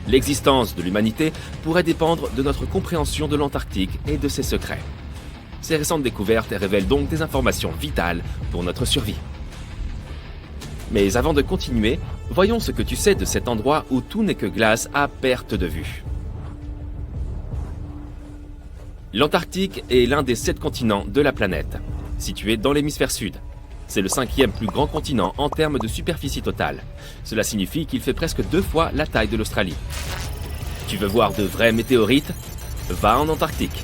L'existence de l'humanité pourrait dépendre de notre compréhension de l'Antarctique et de ses secrets. Ces récentes découvertes révèlent donc des informations vitales pour notre survie. Mais avant de continuer, voyons ce que tu sais de cet endroit où tout n'est que glace à perte de vue. L'Antarctique est l'un des 7 continents de la planète, situé dans l'hémisphère sud. C'est le 5e plus grand continent en termes de superficie totale. Cela signifie qu'il fait presque 2 fois la taille de l'Australie. Tu veux voir de vrais météorites? Va en Antarctique.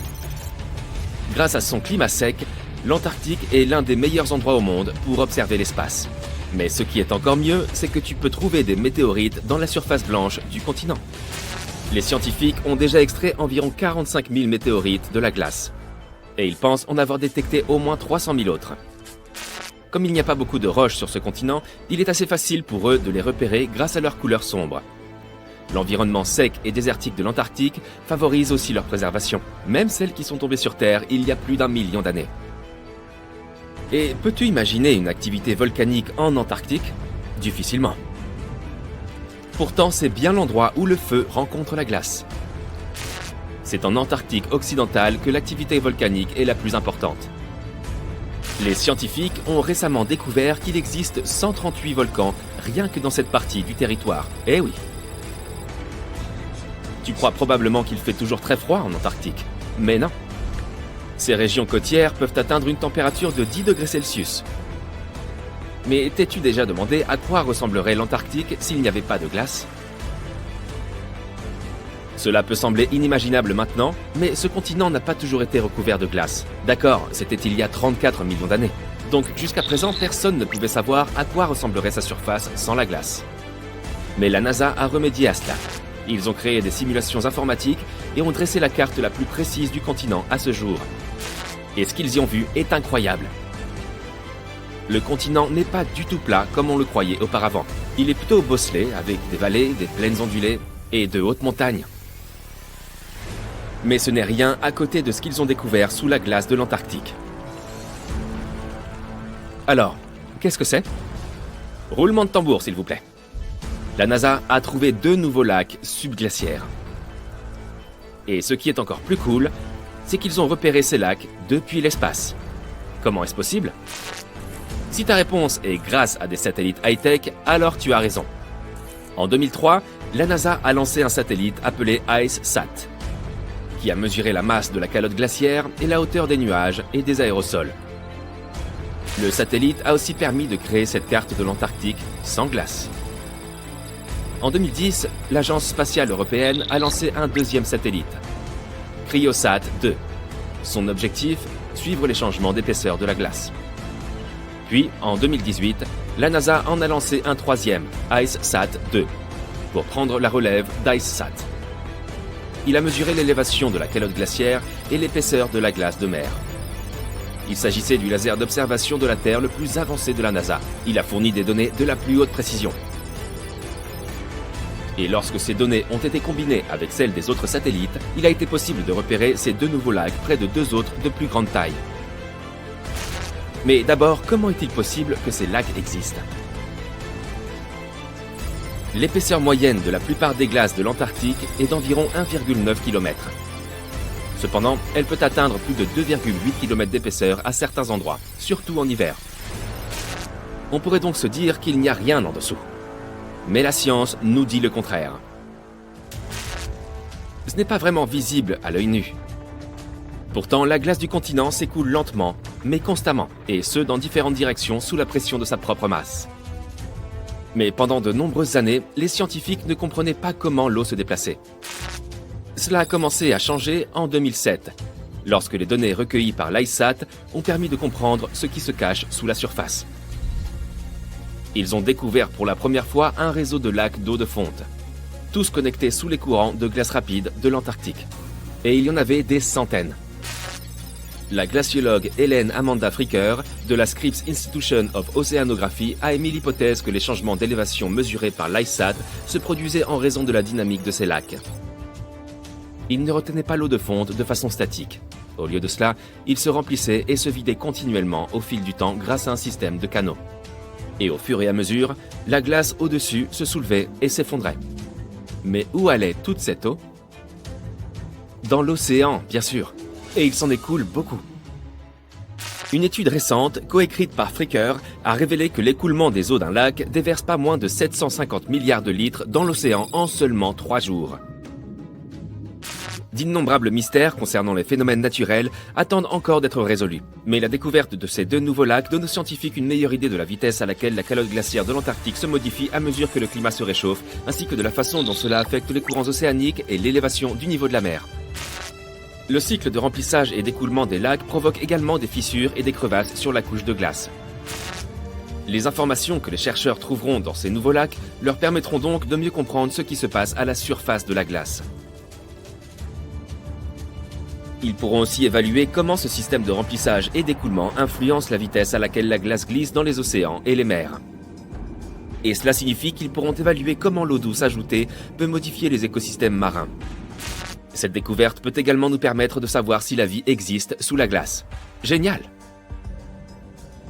Grâce à son climat sec, l'Antarctique est l'un des meilleurs endroits au monde pour observer l'espace. Mais ce qui est encore mieux, c'est que tu peux trouver des météorites dans la surface blanche du continent. Les scientifiques ont déjà extrait environ 45 000 météorites de la glace. Et ils pensent en avoir détecté au moins 300 000 autres. Comme il n'y a pas beaucoup de roches sur ce continent, il est assez facile pour eux de les repérer grâce à leur couleur sombre. L'environnement sec et désertique de l'Antarctique favorise aussi leur préservation, même celles qui sont tombées sur Terre il y a plus d'1 million d'années. Et peux-tu imaginer une activité volcanique en Antarctique? Difficilement. Pourtant, c'est bien l'endroit où le feu rencontre la glace. C'est en Antarctique occidentale que l'activité volcanique est la plus importante. Les scientifiques ont récemment découvert qu'il existe 138 volcans rien que dans cette partie du territoire. Eh oui. Tu crois probablement qu'il fait toujours très froid en Antarctique, mais non. Ces régions côtières peuvent atteindre une température de 10 degrés Celsius. Mais t'es-tu déjà demandé à quoi ressemblerait l'Antarctique s'il n'y avait pas de glace? Cela peut sembler inimaginable maintenant, mais ce continent n'a pas toujours été recouvert de glace. D'accord, c'était il y a 34 millions d'années. Donc jusqu'à présent, personne ne pouvait savoir à quoi ressemblerait sa surface sans la glace. Mais la NASA a remédié à cela. Ils ont créé des simulations informatiques et ont dressé la carte la plus précise du continent à ce jour. Et ce qu'ils y ont vu est incroyable. Le continent n'est pas du tout plat comme on le croyait auparavant. Il est plutôt bosselé avec des vallées, des plaines ondulées et de hautes montagnes. Mais ce n'est rien à côté de ce qu'ils ont découvert sous la glace de l'Antarctique. Alors, qu'est-ce que c'est? Roulement de tambour, s'il vous plaît. La NASA a trouvé 2 nouveaux lacs subglaciaires. Et ce qui est encore plus cool, c'est qu'ils ont repéré ces lacs depuis l'espace. Comment est-ce possible? Si ta réponse est grâce à des satellites high-tech, alors tu as raison. En 2003, la NASA a lancé un satellite appelé IceSat, qui a mesuré la masse de la calotte glaciaire et la hauteur des nuages et des aérosols. Le satellite a aussi permis de créer cette carte de l'Antarctique sans glace. En 2010, l'Agence spatiale européenne a lancé un 2e satellite, Cryosat 2. Son objectif, suivre les changements d'épaisseur de la glace. Puis, en 2018, la NASA en a lancé un 3e, IceSat 2, pour prendre la relève d'IceSat. Il a mesuré l'élévation de la calotte glaciaire et l'épaisseur de la glace de mer. Il s'agissait du laser d'observation de la Terre le plus avancé de la NASA. Il a fourni des données de la plus haute précision. Et lorsque ces données ont été combinées avec celles des autres satellites, il a été possible de repérer ces 2 nouveaux lacs près de 2 autres de plus grande taille. Mais d'abord, comment est-il possible que ces lacs existent? L'épaisseur moyenne de la plupart des glaces de l'Antarctique est d'environ 1,9 km. Cependant, elle peut atteindre plus de 2,8 km d'épaisseur à certains endroits, surtout en hiver. On pourrait donc se dire qu'il n'y a rien en dessous. Mais la science nous dit le contraire. Ce n'est pas vraiment visible à l'œil nu. Pourtant, la glace du continent s'écoule lentement, mais constamment, et ce dans différentes directions sous la pression de sa propre masse. Mais pendant de nombreuses années, les scientifiques ne comprenaient pas comment l'eau se déplaçait. Cela a commencé à changer en 2007, lorsque les données recueillies par l'IceSat ont permis de comprendre ce qui se cache sous la surface. Ils ont découvert pour la première fois un réseau de lacs d'eau de fonte, tous connectés sous les courants de glace rapide de l'Antarctique. Et il y en avait des centaines. La glaciologue Hélène Amanda Fricker de la Scripps Institution of Oceanography a émis l'hypothèse que les changements d'élévation mesurés par l'ICESat se produisaient en raison de la dynamique de ces lacs. Ils ne retenaient pas l'eau de fonte de façon statique. Au lieu de cela, ils se remplissaient et se vidaient continuellement au fil du temps grâce à un système de canaux. Et au fur et à mesure, la glace au-dessus se soulevait et s'effondrait. Mais où allait toute cette eau ? Dans l'océan, bien sûr. Et il s'en écoule beaucoup. Une étude récente, coécrite par Fricker, a révélé que l'écoulement des eaux d'un lac déverse pas moins de 750 milliards de litres dans l'océan en seulement 3 jours. D'innombrables mystères concernant les phénomènes naturels attendent encore d'être résolus. Mais la découverte de ces 2 nouveaux lacs donne aux scientifiques une meilleure idée de la vitesse à laquelle la calotte glaciaire de l'Antarctique se modifie à mesure que le climat se réchauffe, ainsi que de la façon dont cela affecte les courants océaniques et l'élévation du niveau de la mer. Le cycle de remplissage et d'écoulement des lacs provoque également des fissures et des crevasses sur la couche de glace. Les informations que les chercheurs trouveront dans ces nouveaux lacs leur permettront donc de mieux comprendre ce qui se passe à la surface de la glace. Ils pourront aussi évaluer comment ce système de remplissage et d'écoulement influence la vitesse à laquelle la glace glisse dans les océans et les mers. Et cela signifie qu'ils pourront évaluer comment l'eau douce ajoutée peut modifier les écosystèmes marins. Cette découverte peut également nous permettre de savoir si la vie existe sous la glace. Génial!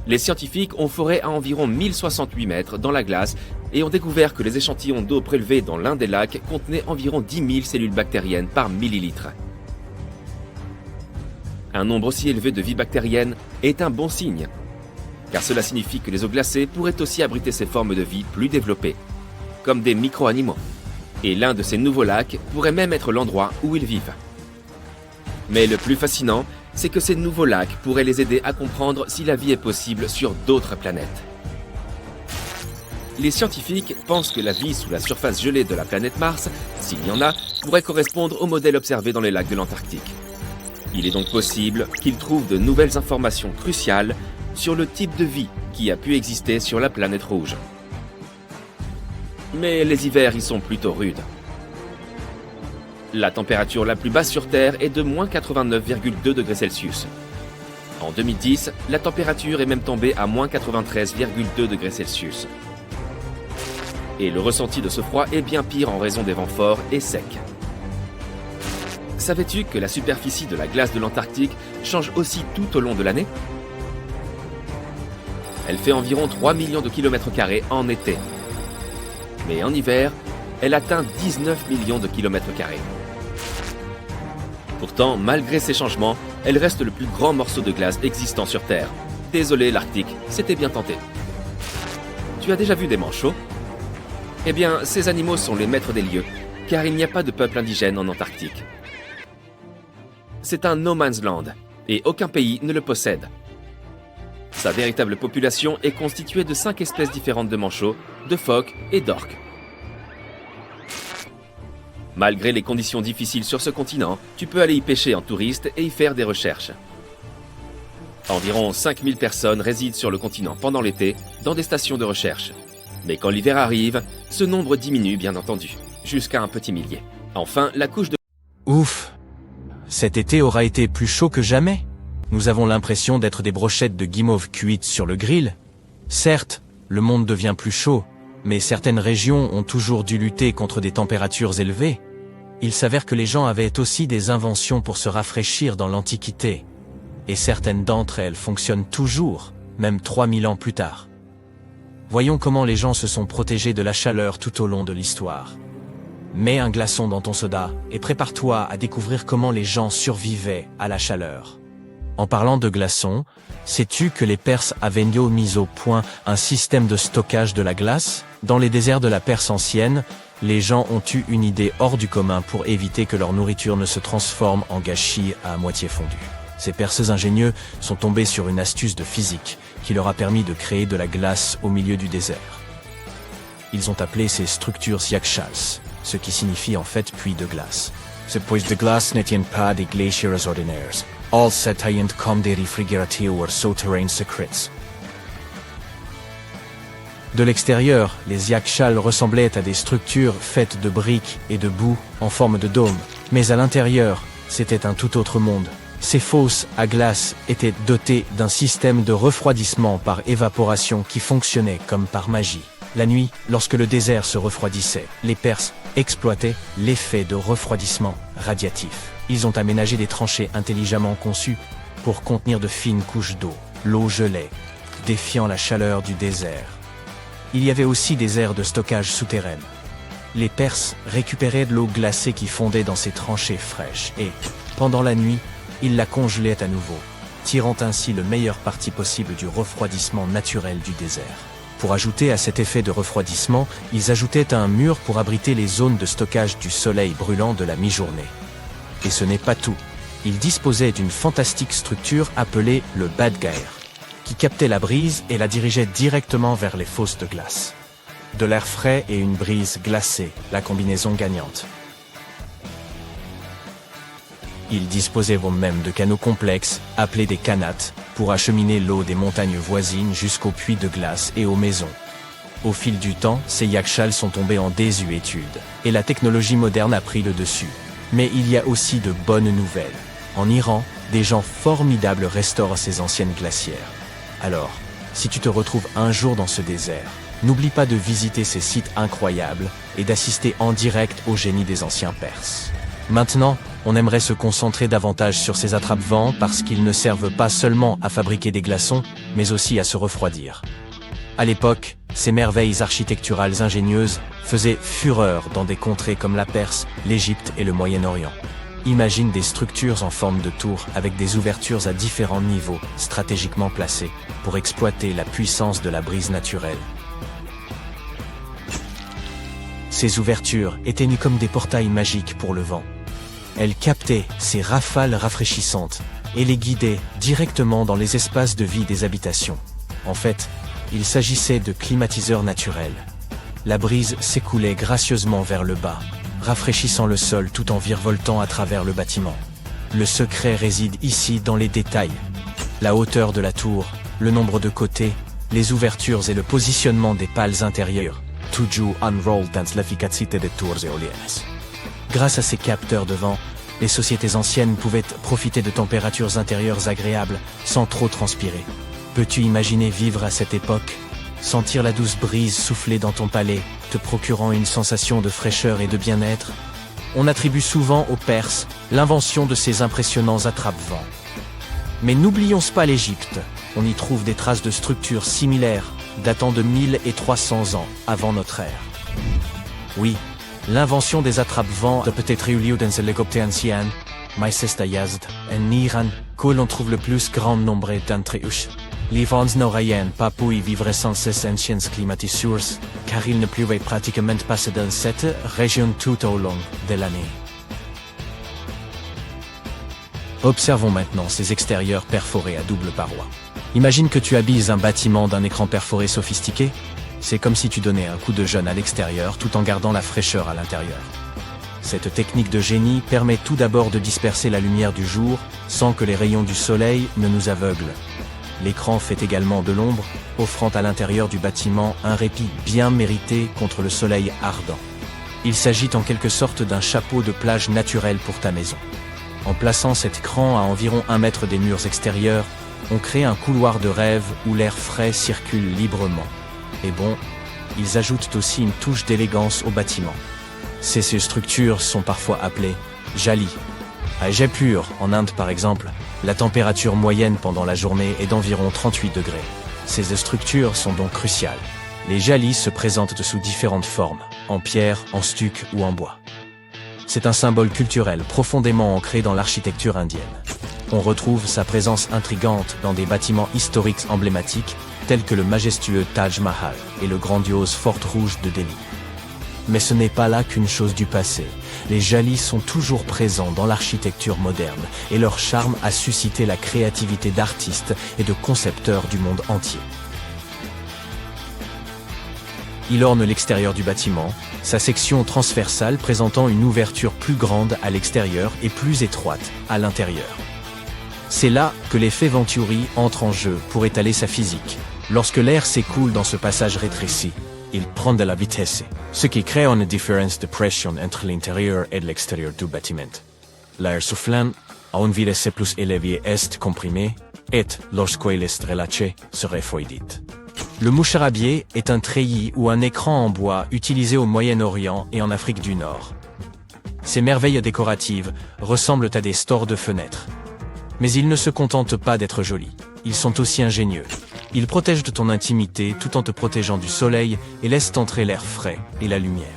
Les scientifiques ont foré à environ 1068 mètres dans la glace et ont découvert que les échantillons d'eau prélevés dans l'un des lacs contenaient environ 10 000 cellules bactériennes par millilitre. Un nombre aussi élevé de vie bactérienne est un bon signe, car cela signifie que les eaux glacées pourraient aussi abriter ces formes de vie plus développées, comme des micro-animaux. Et l'un de ces nouveaux lacs pourrait même être l'endroit où ils vivent. Mais le plus fascinant, c'est que ces nouveaux lacs pourraient les aider à comprendre si la vie est possible sur d'autres planètes. Les scientifiques pensent que la vie sous la surface gelée de la planète Mars, s'il y en a, pourrait correspondre au modèle observé dans les lacs de l'Antarctique. Il est donc possible qu'ils trouvent de nouvelles informations cruciales sur le type de vie qui a pu exister sur la planète rouge. Mais les hivers y sont plutôt rudes. La température la plus basse sur Terre est de moins 89,2 degrés Celsius. En 2010, la température est même tombée à moins 93,2 degrés Celsius. Et le ressenti de ce froid est bien pire en raison des vents forts et secs. Savais-tu que la superficie de la glace de l'Antarctique change aussi tout au long de l'année ? Elle fait environ 3 millions de kilomètres carrés en été. Mais en hiver, elle atteint 19 millions de kilomètres carrés. Pourtant, malgré ces changements, elle reste le plus grand morceau de glace existant sur Terre. Désolé l'Arctique, c'était bien tenté. Tu as déjà vu des manchots ? Eh bien, ces animaux sont les maîtres des lieux, car il n'y a pas de peuple indigène en Antarctique. C'est un no man's land, et aucun pays ne le possède. Sa véritable population est constituée de 5 espèces différentes de manchots, de phoques et d'orques. Malgré les conditions difficiles sur ce continent, tu peux aller y pêcher en touriste et y faire des recherches. Environ 5000 personnes résident sur le continent pendant l'été, dans des stations de recherche. Mais quand l'hiver arrive, ce nombre diminue bien entendu, jusqu'à un petit millier. Enfin, la couche de... Ouf! Cet été aura été plus chaud que jamais. Nous avons l'impression d'être des brochettes de guimauve cuites sur le grill. Certes, le monde devient plus chaud, mais certaines régions ont toujours dû lutter contre des températures élevées. Il s'avère que les gens avaient aussi des inventions pour se rafraîchir dans l'Antiquité. Et certaines d'entre elles fonctionnent toujours, même 3000 ans plus tard. Voyons comment les gens se sont protégés de la chaleur tout au long de l'histoire. Mets un glaçon dans ton soda et prépare-toi à découvrir comment les gens survivaient à la chaleur. En parlant de glaçons, sais-tu que les Perses avaient mis au point un système de stockage de la glace ? Dans les déserts de la Perse ancienne, les gens ont eu une idée hors du commun pour éviter que leur nourriture ne se transforme en gâchis à moitié fondu. Ces Perses ingénieux sont tombés sur une astuce de physique qui leur a permis de créer de la glace au milieu du désert. Ils ont appelé ces structures yakshals, ce qui signifie en fait puits de glace. Ces puits de glace n'étaient pas des glaciers ordinaires. Ils s'étaient comme des réfrigérateurs souterrains secrets. De l'extérieur, les yakshals ressemblaient à des structures faites de briques et de boue en forme de dôme. Mais à l'intérieur, c'était un tout autre monde. Ces fosses à glace étaient dotées d'un système de refroidissement par évaporation qui fonctionnait comme par magie. La nuit, lorsque le désert se refroidissait, les Perses exploitaient l'effet de refroidissement radiatif. Ils ont aménagé des tranchées intelligemment conçues pour contenir de fines couches d'eau. L'eau gelait, défiant la chaleur du désert. Il y avait aussi des aires de stockage souterraines. Les Perses récupéraient de l'eau glacée qui fondait dans ces tranchées fraîches et, pendant la nuit, ils la congelaient à nouveau, tirant ainsi le meilleur parti possible du refroidissement naturel du désert. Pour ajouter à cet effet de refroidissement, ils ajoutaient un mur pour abriter les zones de stockage du soleil brûlant de la mi-journée. Et ce n'est pas tout. Ils disposaient d'une fantastique structure appelée le Badgair, qui captait la brise et la dirigeait directement vers les fosses de glace. De l'air frais et une brise glacée, la combinaison gagnante. Ils disposaient même de canaux complexes, appelés des kanates, pour acheminer l'eau des montagnes voisines jusqu'aux puits de glace et aux maisons. Au fil du temps, ces yakshals sont tombés en désuétude, et la technologie moderne a pris le dessus. Mais il y a aussi de bonnes nouvelles. En Iran, des gens formidables restaurent ces anciennes glacières. Alors, si tu te retrouves un jour dans ce désert, n'oublie pas de visiter ces sites incroyables et d'assister en direct au génie des anciens Perses. Maintenant, on aimerait se concentrer davantage sur ces attrape-vents parce qu'ils ne servent pas seulement à fabriquer des glaçons, mais aussi à se refroidir. À l'époque, ces merveilles architecturales ingénieuses faisaient fureur dans des contrées comme la Perse, l'Égypte et le Moyen-Orient. Imagine des structures en forme de tour avec des ouvertures à différents niveaux, stratégiquement placées, pour exploiter la puissance de la brise naturelle. Ces ouvertures étaient nues comme des portails magiques pour le vent. Elles captaient ces rafales rafraîchissantes et les guidaient directement dans les espaces de vie des habitations. En fait, il s'agissait de climatiseurs naturels. La brise s'écoulait gracieusement vers le bas, rafraîchissant le sol tout en virevoltant à travers le bâtiment. Le secret réside ici dans les détails. La hauteur de la tour, le nombre de côtés, les ouvertures et le positionnement des pales intérieures. Tuju unrolled dans l'efficacité des tours éoliennes. Grâce à ces capteurs de vent, les sociétés anciennes pouvaient profiter de températures intérieures agréables sans trop transpirer. Peux-tu imaginer vivre à cette époque? Sentir la douce brise souffler dans ton palais, te procurant une sensation de fraîcheur et de bien-être? On attribue souvent aux Perses l'invention de ces impressionnants attrape-vents. Mais n'oublions pas l'Égypte. On y trouve des traces de structures similaires, datant de 1300 ans avant notre ère. Oui, l'invention des attrape-vents peut être eu lieu dans l'Égypte ancienne, mais c'est à Yazd, en Iran, que l'on trouve le plus grand nombre d'entre eux. Les vents n'auraient pas pu y vivre sans ces anciennes climatiseurs, car ils ne pouvaient pratiquement passer dans cette région tout au long de l'année. Observons maintenant ces extérieurs perforés à double paroi. Imagine que tu habilles un bâtiment d'un écran perforé sophistiqué. C'est comme si tu donnais un coup de jeûne à l'extérieur tout en gardant la fraîcheur à l'intérieur. Cette technique de génie permet tout d'abord de disperser la lumière du jour sans que les rayons du soleil ne nous aveuglent. L'écran fait également de l'ombre, offrant à l'intérieur du bâtiment un répit bien mérité contre le soleil ardent. Il s'agit en quelque sorte d'un chapeau de plage naturel pour ta maison. En plaçant cet écran à environ 1 mètre des murs extérieurs, on crée un couloir de rêve où l'air frais circule librement. Et bon, ils ajoutent aussi une touche d'élégance au bâtiment. Ces structures sont parfois appelées jali. À Jaipur, en Inde par exemple, la température moyenne pendant la journée est d'environ 38 degrés. Ces structures sont donc cruciales. Les jalis se présentent sous différentes formes, en pierre, en stuc ou en bois. C'est un symbole culturel profondément ancré dans l'architecture indienne. On retrouve sa présence intrigante dans des bâtiments historiques emblématiques, tels que le majestueux Taj Mahal et le grandiose Fort Rouge de Delhi. Mais ce n'est pas là qu'une chose du passé. Les jalis sont toujours présents dans l'architecture moderne et leur charme a suscité la créativité d'artistes et de concepteurs du monde entier. Il orne l'extérieur du bâtiment, sa section transversale présentant une ouverture plus grande à l'extérieur et plus étroite à l'intérieur. C'est là que l'effet Venturi entre en jeu pour étaler sa physique. Lorsque l'air s'écoule dans ce passage rétréci, il prend de la vitesse, ce qui crée une différence de pression entre l'intérieur et l'extérieur du bâtiment. L'air soufflant, à une vitesse plus élevée, est comprimé, et, lorsqu'il est relâché, se refroidit. Le moucharabier est un treillis ou un écran en bois utilisé au Moyen-Orient et en Afrique du Nord. Ces merveilles décoratives ressemblent à des stores de fenêtres. Mais ils ne se contentent pas d'être jolis, ils sont aussi ingénieux. Ils protègent de ton intimité tout en te protégeant du soleil et laissent entrer l'air frais et la lumière.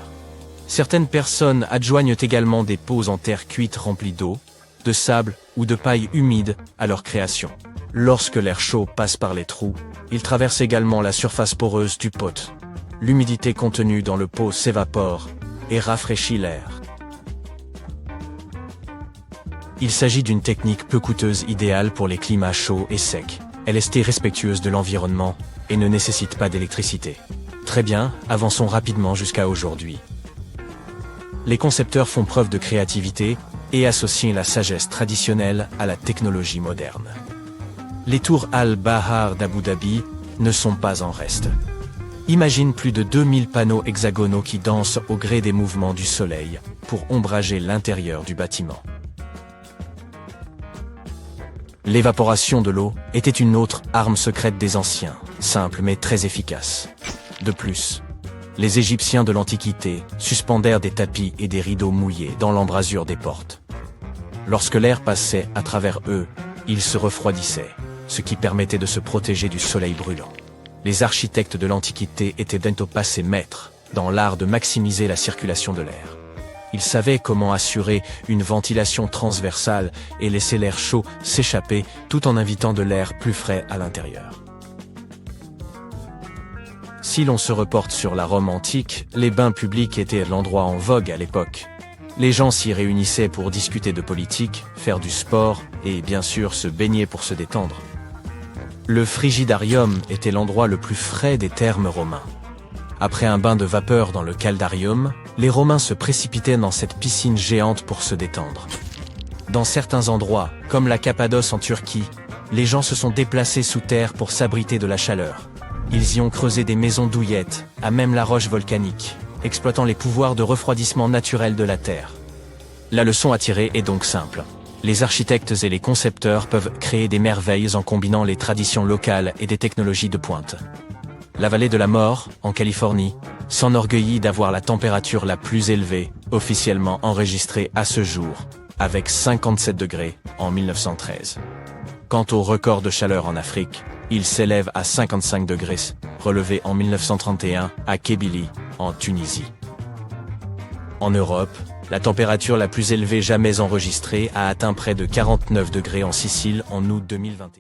Certaines personnes adjoignent également des pots en terre cuite remplis d'eau, de sable ou de paille humide à leur création. Lorsque l'air chaud passe par les trous, il traverse également la surface poreuse du pot. L'humidité contenue dans le pot s'évapore et rafraîchit l'air. Il s'agit d'une technique peu coûteuse idéale pour les climats chauds et secs. Elle est respectueuse de l'environnement et ne nécessite pas d'électricité. Très bien, avançons rapidement jusqu'à aujourd'hui. Les concepteurs font preuve de créativité et associent la sagesse traditionnelle à la technologie moderne. Les tours Al-Bahar d'Abu Dhabi ne sont pas en reste. Imagine plus de 2000 panneaux hexagonaux qui dansent au gré des mouvements du soleil pour ombrager l'intérieur du bâtiment. L'évaporation de l'eau était une autre arme secrète des anciens, simple mais très efficace. De plus, les Égyptiens de l'Antiquité suspendèrent des tapis et des rideaux mouillés dans l'embrasure des portes. Lorsque l'air passait à travers eux, ils se refroidissaient, ce qui permettait de se protéger du soleil brûlant. Les architectes de l'Antiquité étaient d'un passé maîtres dans l'art de maximiser la circulation de l'air. Ils savaient comment assurer une ventilation transversale et laisser l'air chaud s'échapper tout en invitant de l'air plus frais à l'intérieur. Si l'on se reporte sur la Rome antique, les bains publics étaient l'endroit en vogue à l'époque. Les gens s'y réunissaient pour discuter de politique, faire du sport et bien sûr se baigner pour se détendre. Le frigidarium était l'endroit le plus frais des thermes romains. Après un bain de vapeur dans le caldarium, les Romains se précipitaient dans cette piscine géante pour se détendre. Dans certains endroits, comme la Cappadoce en Turquie, les gens se sont déplacés sous terre pour s'abriter de la chaleur. Ils y ont creusé des maisons douillettes, à même la roche volcanique, exploitant les pouvoirs de refroidissement naturel de la Terre. La leçon à tirer est donc simple. Les architectes et les concepteurs peuvent créer des merveilles en combinant les traditions locales et des technologies de pointe. La vallée de la mort, en Californie, s'enorgueillit d'avoir la température la plus élevée, officiellement enregistrée à ce jour, avec 57 degrés en 1913. Quant au record de chaleur en Afrique, il s'élève à 55 degrés, relevé en 1931 à Kébili, en Tunisie. En Europe, la température la plus élevée jamais enregistrée a atteint près de 49 degrés en Sicile en août 2021.